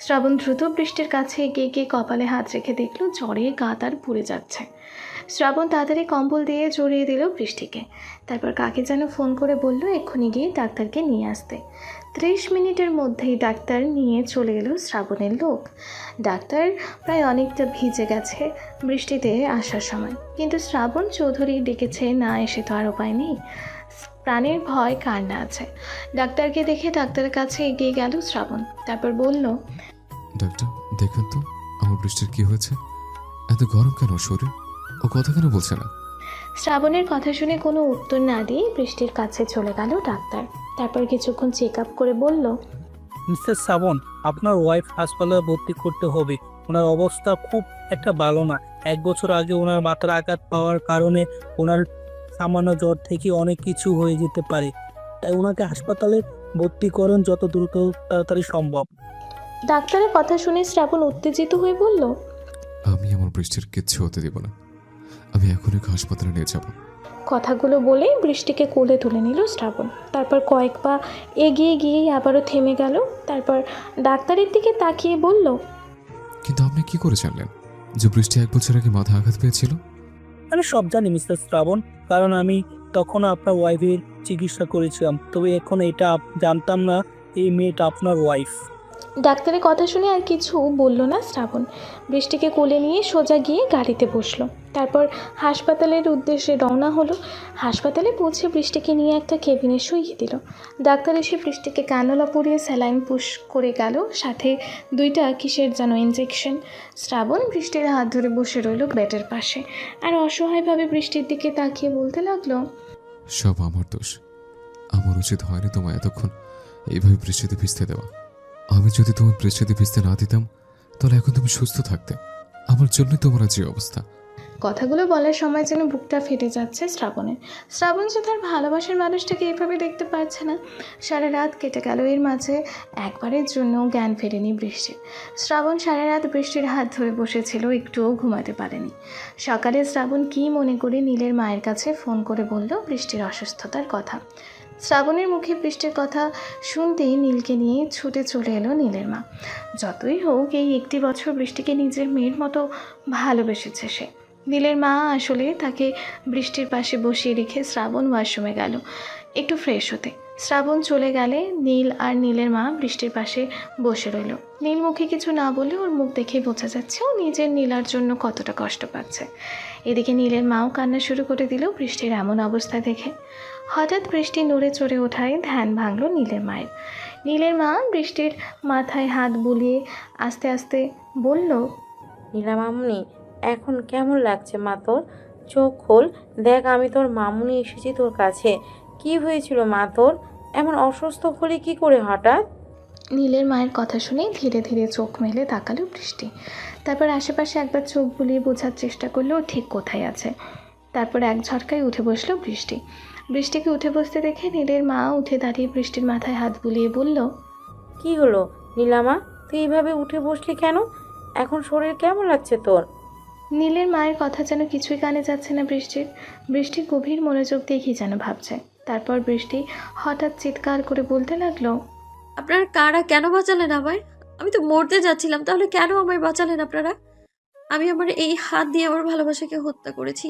শ্রাবণ দ্রুত বৃষ্টির কাছে এগিয়ে গিয়ে কপালে হাত রেখে দেখলো জ্বরে গা তার পুড়ে যাচ্ছে। শ্রাবণ তাড়াতাড়ি কম্বল দিয়ে জড়িয়ে দিল বৃষ্টিকে। তারপর কাকে যেন ফোন করে বলল এক্ষুনি গিয়ে ডাক্তারকে নিয়ে আসতে। ৩০ মিনিটের মধ্যেই ডাক্তার নিয়ে চলে এলো শ্রাবণের লোক। ডাক্তার প্রায় অনেকটা ভিজে গেছে বৃষ্টিতে আসার সময়, কিন্তু শ্রাবণ চৌধুরী ডেকেছে, না এসে তো আর উপায় নেই। প্রাণের ভয় কার না আছে। ডাক্তারকে দেখে ডাক্তারের কাছে এগিয়ে গেল শ্রাবণ। তারপর বলল, ডাক্তার, দেখুন তো আমার বৃষ্টির কি হয়েছে? এত গরম কেন শরীর? ও কথা কেন বলছে না? শ্রাবণের কথা শুনে কোনো উত্তর না দিয়ে বৃষ্টির কাছে চলে গেল ডাক্তার। তারপর কিছুক্ষণ চেক আপ করে বলল, মিস্টার শ্রাবণ, আপনার ওয়াইফ হাসপাতালে ভর্তি করতে হবে। ওনার অবস্থা খুব একটা ভালো না। ১ বছর আগে ওনার মাথার আঘাত পাওয়ার কারণে ওনার সামান্য জ্বর থেকে অনেক কিছু হয়ে যেতে পারে। তাই ওনাকে হাসপাতালে ভর্তি করেন যত দ্রুত তাড়াতাড়ি সম্ভব। ডাক্তারের কথা শুনে শ্রাবণ উত্তেজিত হয়ে বলল, আমি আমার বৃষ্টির কিচ্ছু হতে দেব না। আমি এখনই ওকে হাসপাতালে নিয়ে যাব। কথাগুলো বলেই বৃষ্টিকে কোলে তুলে নিল শ্রাবণ। তারপর কয়েক পা এগিয়ে গিয়েই আবারও থেমে গেল। তারপর ডাক্তারের দিকে তাকিয়ে বলল, কিন্তু আপনি কি করে জানলেন যে বৃষ্টি ১ বছর আগে মাথা আঘাত পেয়েছিল? আমি সব জানি মিস্টার শ্রাবণ, কারণ আমি তখন আপনার ওয়াইফের চিকিৎসা করেছিলাম। তবে এখন এটা জানতাম না এই মেয়েটা আপনার ওয়াইফ। ডাক্তারের কথা শুনে আর কিছু বলল না শ্রাবণ। বৃষ্টিকে কোলে নিয়ে সোজা গিয়ে গাড়িতে বসলো। তারপর হাসপাতালের উদ্দেশ্যে রওনা হলো। হাসপাতালে পৌঁছে বৃষ্টিকে নিয়ে একটা কেবিনে শুইয়ে দিল। ডাক্তার এসে বৃষ্টিকে কানলা পরিয়ে স্যালাইন পুশ করে গেল, সাথে 2টা কিসের যেন ইঞ্জেকশন। শ্রাবণ বৃষ্টির হাত ধরে বসে রইল বেডের পাশে আর অসহায়ভাবে বৃষ্টির দিকে তাকিয়ে বলতে লাগলো, সব আমার দোষ। আমার উচিত হয়নি তোমায় এতক্ষণ এইভাবে বৃষ্টিতে ভিজতে দেওয়া। আমি যদি তোমায় বৃষ্টিতে ভিজতে না দিতাম তাহলে এখন তুমি সুস্থ থাকতে। আমার জন্যই তোমার আজ এই অবস্থা। কথাগুলো বলার সময় যেন বুকটা ফেটে যাচ্ছে শ্রাবণের। শ্রাবণ যে তার ভালোবাসার মানুষটাকে এভাবে দেখতে পারছে না। সারা রাত কেটে গেল, এর মাঝে একবারের জন্য জ্ঞান ফেরেনি বৃষ্টির। শ্রাবণ সারা রাত বৃষ্টির হাত ধরে বসেছিল, একটুও ঘুমাতে পারেনি। সকালে শ্রাবণ কী মনে করে নীলের মায়ের কাছে ফোন করে বলল বৃষ্টির অসুস্থতার কথা। শ্রাবণের মুখে বৃষ্টির কথা শুনতেই নীলকে নিয়ে ছুটে চলে এলো নীলের মা। যতই হোক, এই 1টি বছর বৃষ্টিকে নিজের মেয়ের মতো ভালোবেসেছে সে। নীলের মা আসলে তাকে বৃষ্টির পাশে বসিয়ে রেখে শ্রাবণ ওয়াশরুমে গেল একটু ফ্রেশ হতে। শ্রাবণ চলে গেলে নীল আর নীলের মা বৃষ্টির পাশে বসে রইল। নীল মুখে কিছু না বলে ওর মুখ দেখেই বোঝা যাচ্ছে ও নিজের নীলার জন্য কতটা কষ্ট পাচ্ছে। এদিকে নীলের মাও কান্না শুরু করে দিল বৃষ্টির এমন অবস্থা দেখে। হঠাৎ বৃষ্টি নড়ে চড়ে ওঠায় ধ্যান ভাঙল নীলের মায়ের। নীলের মা বৃষ্টির মাথায় হাত বুলিয়ে আস্তে আস্তে বলল, নীলা মামুনি, এখন কেমন লাগছে মা তোর? চোখ খোল, দেখ আমি তোর মামুনি এসেছি তোর কাছে। কি হয়েছিল মা তোর? এমন অসুস্থ হলে কি করে হঠাৎ? নীলের মায়ের কথা শুনে ধীরে ধীরে চোখ মেলে তাকালো বৃষ্টি। তারপর আশেপাশে একবার চোখ বুলিয়ে বোঝার চেষ্টা করলো ও ঠিক কোথায় আছে। তারপর এক ঝটকায় উঠে বসলো বৃষ্টি। বৃষ্টিকে উঠে বসতে দেখে নীলের মা উঠে দাঁড়িয়ে বৃষ্টির মাথায় হাত বুলিয়ে বলল, কি হলো নীলামা, তুই এইভাবে উঠে বসলি কেন? এখন শরীর কেমন লাগছে তোর? নীলের মায়ের কথা যেন কিছুই কানে যাচ্ছে না বৃষ্টির। বৃষ্টি গভীর মনোযোগ দিয়ে কি যেন ভাবছে। তারপর বৃষ্টি হঠাৎ চিৎকার করে বলতে লাগলো, আপনারা কারা কেন বাঁচালেন আমায়? আমি তো মরতে যাচ্ছিলাম, তাহলে কেন আমায় বাঁচালেন আপনারা? আমি আমার এই হাত দিয়ে আমার ভালোবাসাকে হত্যা করেছি,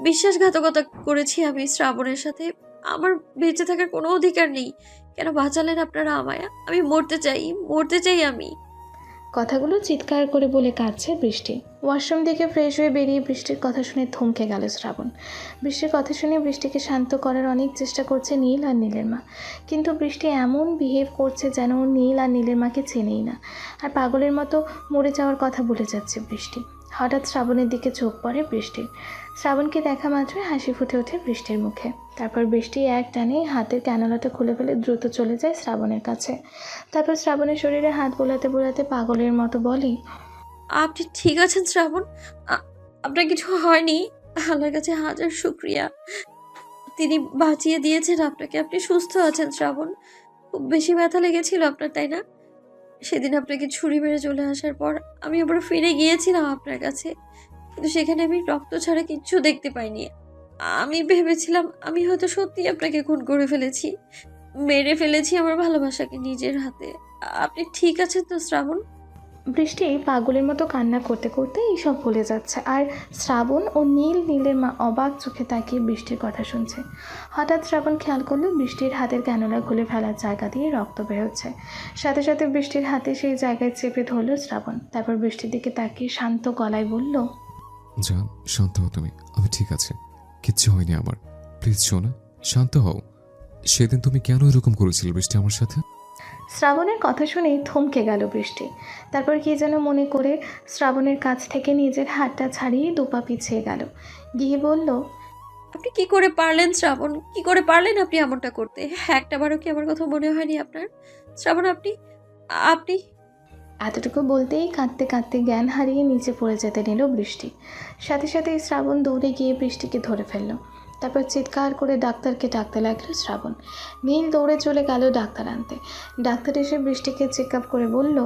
বিশ্বাসঘাতকতা করেছি আমি শ্রাবণের সাথে। আমার বেঁচে থাকার কোনো অধিকার নেই। কেন বাঁচালেন আপনারা আমায়? আমি মরতে চাই আমি। কথাগুলো চিৎকার করে বলে কাঁদছে বৃষ্টি। ওয়াশরুম থেকে ফ্রেশ হয়ে বেরিয়ে বৃষ্টির কথা শুনে থমকে গেল শ্রাবণ। বৃষ্টির কথা শুনে বৃষ্টিকে শান্ত করার অনেক চেষ্টা করছে নীল আর নীলের মা, কিন্তু বৃষ্টি এমন বিহেভ করছে যেন নীল আর নীলের মাকে চেনেই না, আর পাগলের মতো মরে যাওয়ার কথা বলে যাচ্ছে বৃষ্টি। হঠাৎ শ্রাবণের দিকে চোখ পড়ে বৃষ্টির। শ্রাবণকে দেখা মাত্রই হাসি ফুটে ওঠে বৃষ্টির মুখে। তারপর বৃষ্টি এক টানে হাতের ক্যানালাটা খুলে ফেলে দ্রুত চলে যায় শ্রাবণের কাছে। তারপর শ্রাবণের শরীরে হাত বোলাতে বোলাতে পাগলের মতো বলে, আপনি ঠিক আছেন শ্রাবণ? আপনার কিছু হয়নি? আল্লাহর কাছে হাজার শুক্রিয়া, তিনি বাঁচিয়ে দিয়েছেন আপনাকে। আপনি সুস্থ আছেন শ্রাবণ। খুব বেশি ব্যথা লেগেছিল আপনার, তাই না? সেদিন আপনাকে ছুরি মেরে চলে আসার পর আমি আবার ফিরে গিয়েছিলাম আপনার কাছে, কিন্তু সেখানে আমি রক্ত ছাড়া কিচ্ছু দেখতে পাইনি। আমি ভেবেছিলাম আমি হয়তো সত্যি আপনাকে খুন করে ফেলেছি, মেরে ফেলেছি আমার ভালোবাসাকে নিজের হাতে। আপনি ঠিক আছেন তো শ্রাবণ? বৃষ্টি পাগলের মতো কান্না করতে করতে এইসব ভুলে যাচ্ছে, আর শ্রাবণ ও নীলের মা অবাক চোখে তাকিয়ে বৃষ্টির কথা শুনছে। হঠাৎ শ্রাবণ খেয়াল করলো বৃষ্টির হাতের ক্যানোলা খুলে ফেলার জায়গা দিয়ে রক্ত বেরোচ্ছে। সাথে সাথে বৃষ্টির হাতে সেই জায়গায় চেপে ধরলো শ্রাবণ। তারপর বৃষ্টির দিকে তাকিয়ে শান্ত গলায় বলল, জান, শান্ত হও তুমি। আমি ঠিক আছে, কিচ্ছু হয়নি আমার। প্লিজ শোনা, শান্ত হও। সেদিন তুমি কেন এরকম করেছিলে বৃষ্টি আমার সাথে? শ্রাবণের কথা শুনেই থমকে গেল বৃষ্টি। তারপর কি যেন মনে করে শ্রাবণের কাছ থেকে নিজের হাতটা ছাড়িয়ে দুপা পিছিয়ে গেল, গিয়ে বলল, আপনি কি করে পারলেন শ্রাবণ? কি করে পারলেন আপনি এমনটা করতে? একটাবারও কি আমার কথা মনে হয়নি আপনার? শ্রাবণ, আপনি আপনি এতটুকু বলতেই কাঁদতে কাঁদতে জ্ঞান হারিয়ে নিচে পড়ে যেতে নিল বৃষ্টি। সাথে সাথে শ্রাবণ দৌড়ে গিয়ে বৃষ্টিকে ধরে ফেলল। তারপর চিৎকার করে ডাক্তারকে ডাকতে লাগলো শ্রাবণ। নীল দৌড়ে চলে গেল ডাক্তার আনতে। ডাক্তার এসে বৃষ্টিকে চেক আপ করে বলল,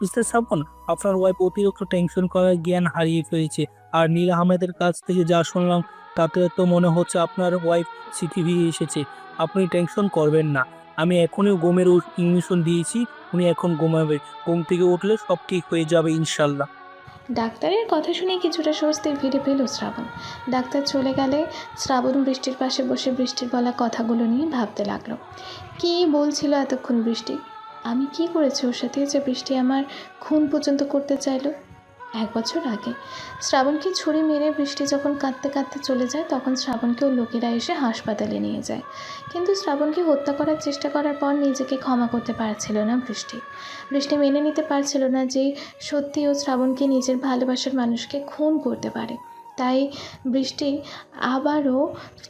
মিস্টার শ্রাবণ, আপনার ওয়াইফ অতিরিক্ত টেনশন করার জ্ঞান হারিয়ে ফেলেছে। আর নীল আহমেদের কাছ থেকে যা শুনলাম তাতে তো মনে হচ্ছে আপনার ওয়াইফ সিটিভি এসেছে। আপনি টেনশন করবেন না, আমি এখনই ঘুমের ইঞ্জেকশন দিয়েছি, উনি এখন ঘুমাবে। ঘুম থেকে উঠলে সব ঠিক হয়ে যাবে ইনশাল্লাহ। ডাক্তারের কথা শুনে কিছুটা স্বস্তি ফিরে পেল শ্রাবণ। ডাক্তার চলে গেলে শ্রাবণ বৃষ্টির পাশে বসে বৃষ্টির বলা কথাগুলো নিয়ে ভাবতে লাগলো। কী বলছিল এতক্ষণ বৃষ্টি? আমি কি করেছি ওর সাথে যে বৃষ্টি আমার খুন পর্যন্ত করতে চাইলো? 1 বছর আগে শ্রাবণকে ছুরি মেরে বৃষ্টি যখন কাঁদতে কাঁদতে চলে যায়, তখন শ্রাবণকেও লোকেরা এসে হাসপাতালে নিয়ে যায়। কিন্তু শ্রাবণকে হত্যা করার চেষ্টা করার পর নিজেকে ক্ষমা করতে পারছিল না বৃষ্টি। বৃষ্টি মেনে নিতে পারছিল না যে সত্যি ও শ্রাবণকে নিজের ভালোবাসার মানুষকে খুন করতে পারে। তাই বৃষ্টি আবারও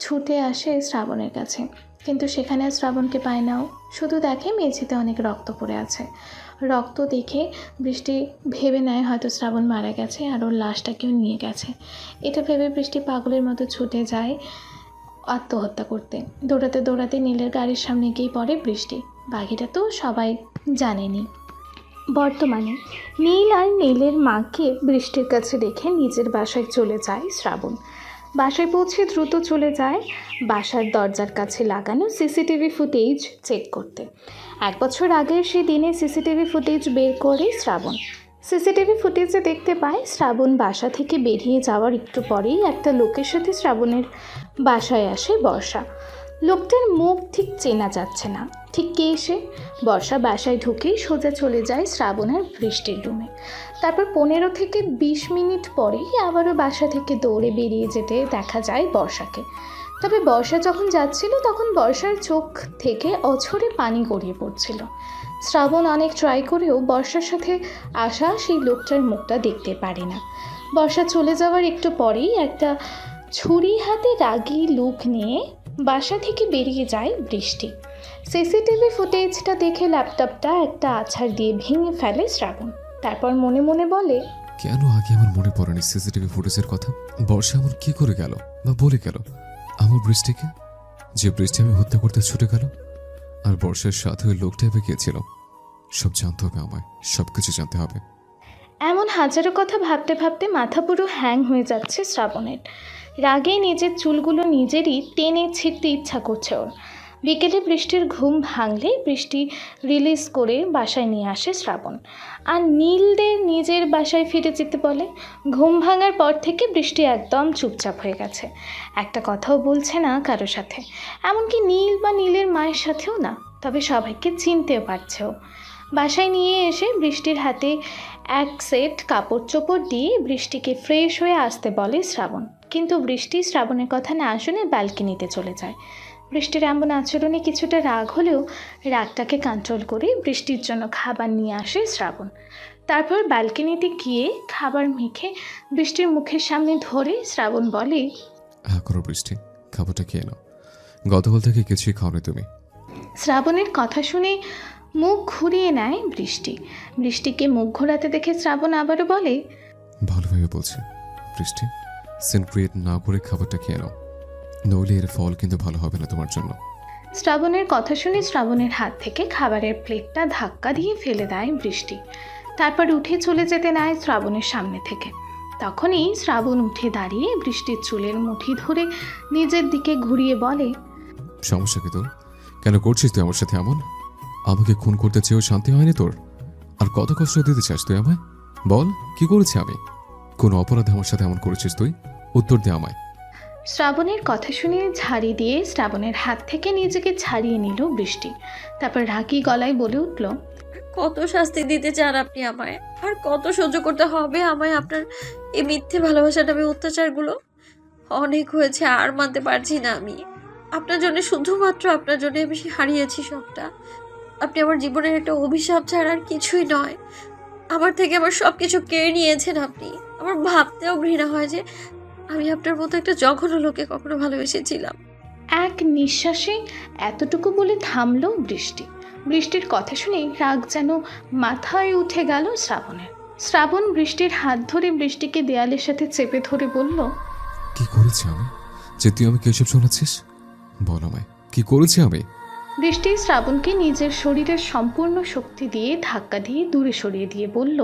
ছুটে আসে শ্রাবণের কাছে, কিন্তু সেখানে আর শ্রাবণকে পায় না। ও শুধু দেখে মেঝেতে অনেক রক্ত পড়ে আছে। রক্ত দেখে বৃষ্টি ভেবে নেয় হয়তো শ্রাবণ মারা গেছে আর ওর লাশটা কেউ নিয়ে গেছে। এটা ভেবে বৃষ্টি পাগলের মতো ছুটে যায় আত্মহত্যা করতে। দৌড়াতে দৌড়াতে নীলের গাড়ির সামনে গিয়ে পড়ে বৃষ্টি। বাকিটা তো সবাই জানেনি। বর্তমানে নীল আর নীলের মাকে বৃষ্টির কাছে রেখে নিজের বাসায় চলে যায় শ্রাবণ। বাসায় পৌঁছে দ্রুত চলে যায় বাসার দরজার কাছে লাগানো সিসিটিভি ফুটেজ চেক করতে। 1 বছর আগের সেই দিনে সিসিটিভি ফুটেজ বের করে শ্রাবণ। সিসিটিভি ফুটেজে দেখতে পায় শ্রাবণ বাসা থেকে বেরিয়ে যাওয়ার একটু পরেই একটা লোকের সাথে শ্রাবণের বাসায় আসে বর্ষা। লোকটার মুখ ঠিক চেনা যাচ্ছে না, ঠিক কে সে? বর্ষা বাসায় ঢুকেই সোজা চলে যায় শ্রাবণ আর বৃষ্টির রুমে। তারপর 15 থেকে 20 মিনিট পরেই আবারও বাসা থেকে দৌড়ে বেরিয়ে যেতে দেখা যায় বর্ষাকে। তবে বর্ষা যখন যাচ্ছিল তখন বর্ষার চোখ থেকে অঝরে পানি গড়িয়ে পড়ছিল। শ্রাবণ অনেক ট্রাই করেও বর্ষার সাথে আসা সেই লোকটার মুখটা দেখতে পারে না। বর্ষা চলে যাওয়ার একটু পরেই একটা ছুরি হাতে রাগী লুক নিয়ে বাসা থেকে বেরিয়ে যায় বৃষ্টি। সিসিটিভি ফুটেজটা দেখে ল্যাপটপটা একটা আছাড় দিয়ে ভেঙে ফেলে শ্রাবণ। তারপর মনে মনে বলে, কেন আগে আমার মনে পড়েনি সিসিটিভি ফুটেজের কথা? বর্ষা আমার কি করে গেল বা বলে গেল আমার বৃষ্টিকে, যে বৃষ্টি আমি হত্যা করতে ছুটে গেল? আর বর্ষার সাথে ওই লোকটা এবার গিয়েছিল। সব জানতে হবে আমায়, সবকিছু জানতে হবে। এমন হাজারো কথা ভাবতে ভাবতে মাথা পুরো হ্যাং হয়ে যাচ্ছে শ্রাবণের। রাগে নিজের চুলগুলো নিজেরই টেনে ছিঁড়তে ইচ্ছা করছে ওর। বিকেলে বৃষ্টির ঘুম ভাঙলে বৃষ্টি রিলিজ করে বাসায় নিয়ে আসে শ্রাবণ আর নীলদের নিজের বাসায় ফিরে যেতে বলে। ঘুম ভাঙার পর থেকে বৃষ্টি একদম চুপচাপ হয়ে গেছে, একটা কথাও বলছে না কারো সাথে, এমনকি নীল বা নীলের মায়ের সাথেও না। তবে সবাইকে চিনতেও পারছে ও। বাসায় নিয়ে এসে বৃষ্টির হাতে এক সেট কাপড় চোপড় দিয়ে বৃষ্টিকে ফ্রেশ হয়ে আসতে বলে শ্রাবণ। কিন্তু বৃষ্টি শ্রাবণের কথা না শুনে ব্যালকনিতে চলে যায়। বৃষ্টির এমন আচরণে কিছুটা রাগ হলেও রাগটাকে কন্ট্রোল করে বৃষ্টির জন্য খাবার নিয়ে আসে শ্রাবণ। তারপর ব্যালকনিতে গিয়ে খাবার মেখে বৃষ্টির মুখের সামনে ধরে শ্রাবণ বলে, হ্যাঁ করো বৃষ্টি, খাবারটা খেয়ে নাও। গতকাল থেকে কিছুই খাওনি তুমি। শ্রাবণের কথা শুনে মুখ ঘুরিয়ে নেয় বৃষ্টি। বৃষ্টিকে মুখ ঘোরাতে দেখে শ্রাবণ আবারও বলে, ভালোভাবে বলছি বৃষ্টি, সিন ক্রিয়েট না করে খাবারটা খেয়ে নাও, নইলে এর ফল কিন্তু ভালো হবে না তোমার জন্য। শ্রাবণের কথা শুনে শ্রাবণের হাত থেকে খাবারের প্লেটটা ধাক্কা দিয়ে ফেলে দেয় বৃষ্টি। তারপর উঠে চলে যেতে নেয় শ্রাবণের সামনে থেকে। তখনই শ্রাবণ উঠে দাঁড়িয়ে বৃষ্টির চুলের মুঠি ধরে নিজের দিকে ঘুরিয়ে বলে, সমস্যা কি তোর? কেন করছিস তুই আমার সাথে এমন? আমাকে খুন করতে চেয়েও শান্তি হয়নি তোর? আর কত কষ্ট দিতে চাস তুই আমায়? বল, কি করেছি আমি? কোন অপরাধে আমার সাথে এমন করেছিস তুই? উত্তর দে আমায়। শ্রাবণের কথা শুনে ঝাড়ি দিয়ে শ্রাবণের হাত থেকে নিজেকে ছাড়িয়ে নিল বৃষ্টি। তারপর রাগী গলায় বলে উঠল, কত শাস্তি দিতে চান আপনি আমায়? আর কত সহ্য করতে হবে আমায় আপনার এই মিথ্যে ভালোবাসার নামে অত্যাচারগুলো? অনেক হয়েছে, আর মানতে পারছি না আমি। আপনার জন্য, শুধুমাত্র আপনার জন্য আমি হারিয়েছি সবটা। আপনি আমার জীবনের একটা অভিশাপ ছাড়া আর কিছুই নয়। আমার থেকে আমার সব কিছু কেড়ে নিয়েছেন আপনি। আমার ভাবতেও ঘৃণা হয় যে আমি আপনার মতো একটা জঘন্য লোকে কখনো ভালোবেসেছিলাম। এক নিঃশ্বাসে এতটুকু বলে থামল বৃষ্টি। বৃষ্টির কথা শুনে রাগ যেন মাথায় উঠে গেল শ্রাবণের। শ্রাবণ বৃষ্টির হাত ধরে বৃষ্টিকে দেয়ালের সাথে চেপে ধরে বলল, কি করেছি আমি যে তুই আমাকে এসব শোনাচ্ছিস? বল আমায়, কি করেছি আমি? বৃষ্টি শ্রাবণকে নিজের শরীরের সম্পূর্ণ শক্তি দিয়ে ধাক্কা দিয়ে দূরে সরিয়ে দিয়ে বলল,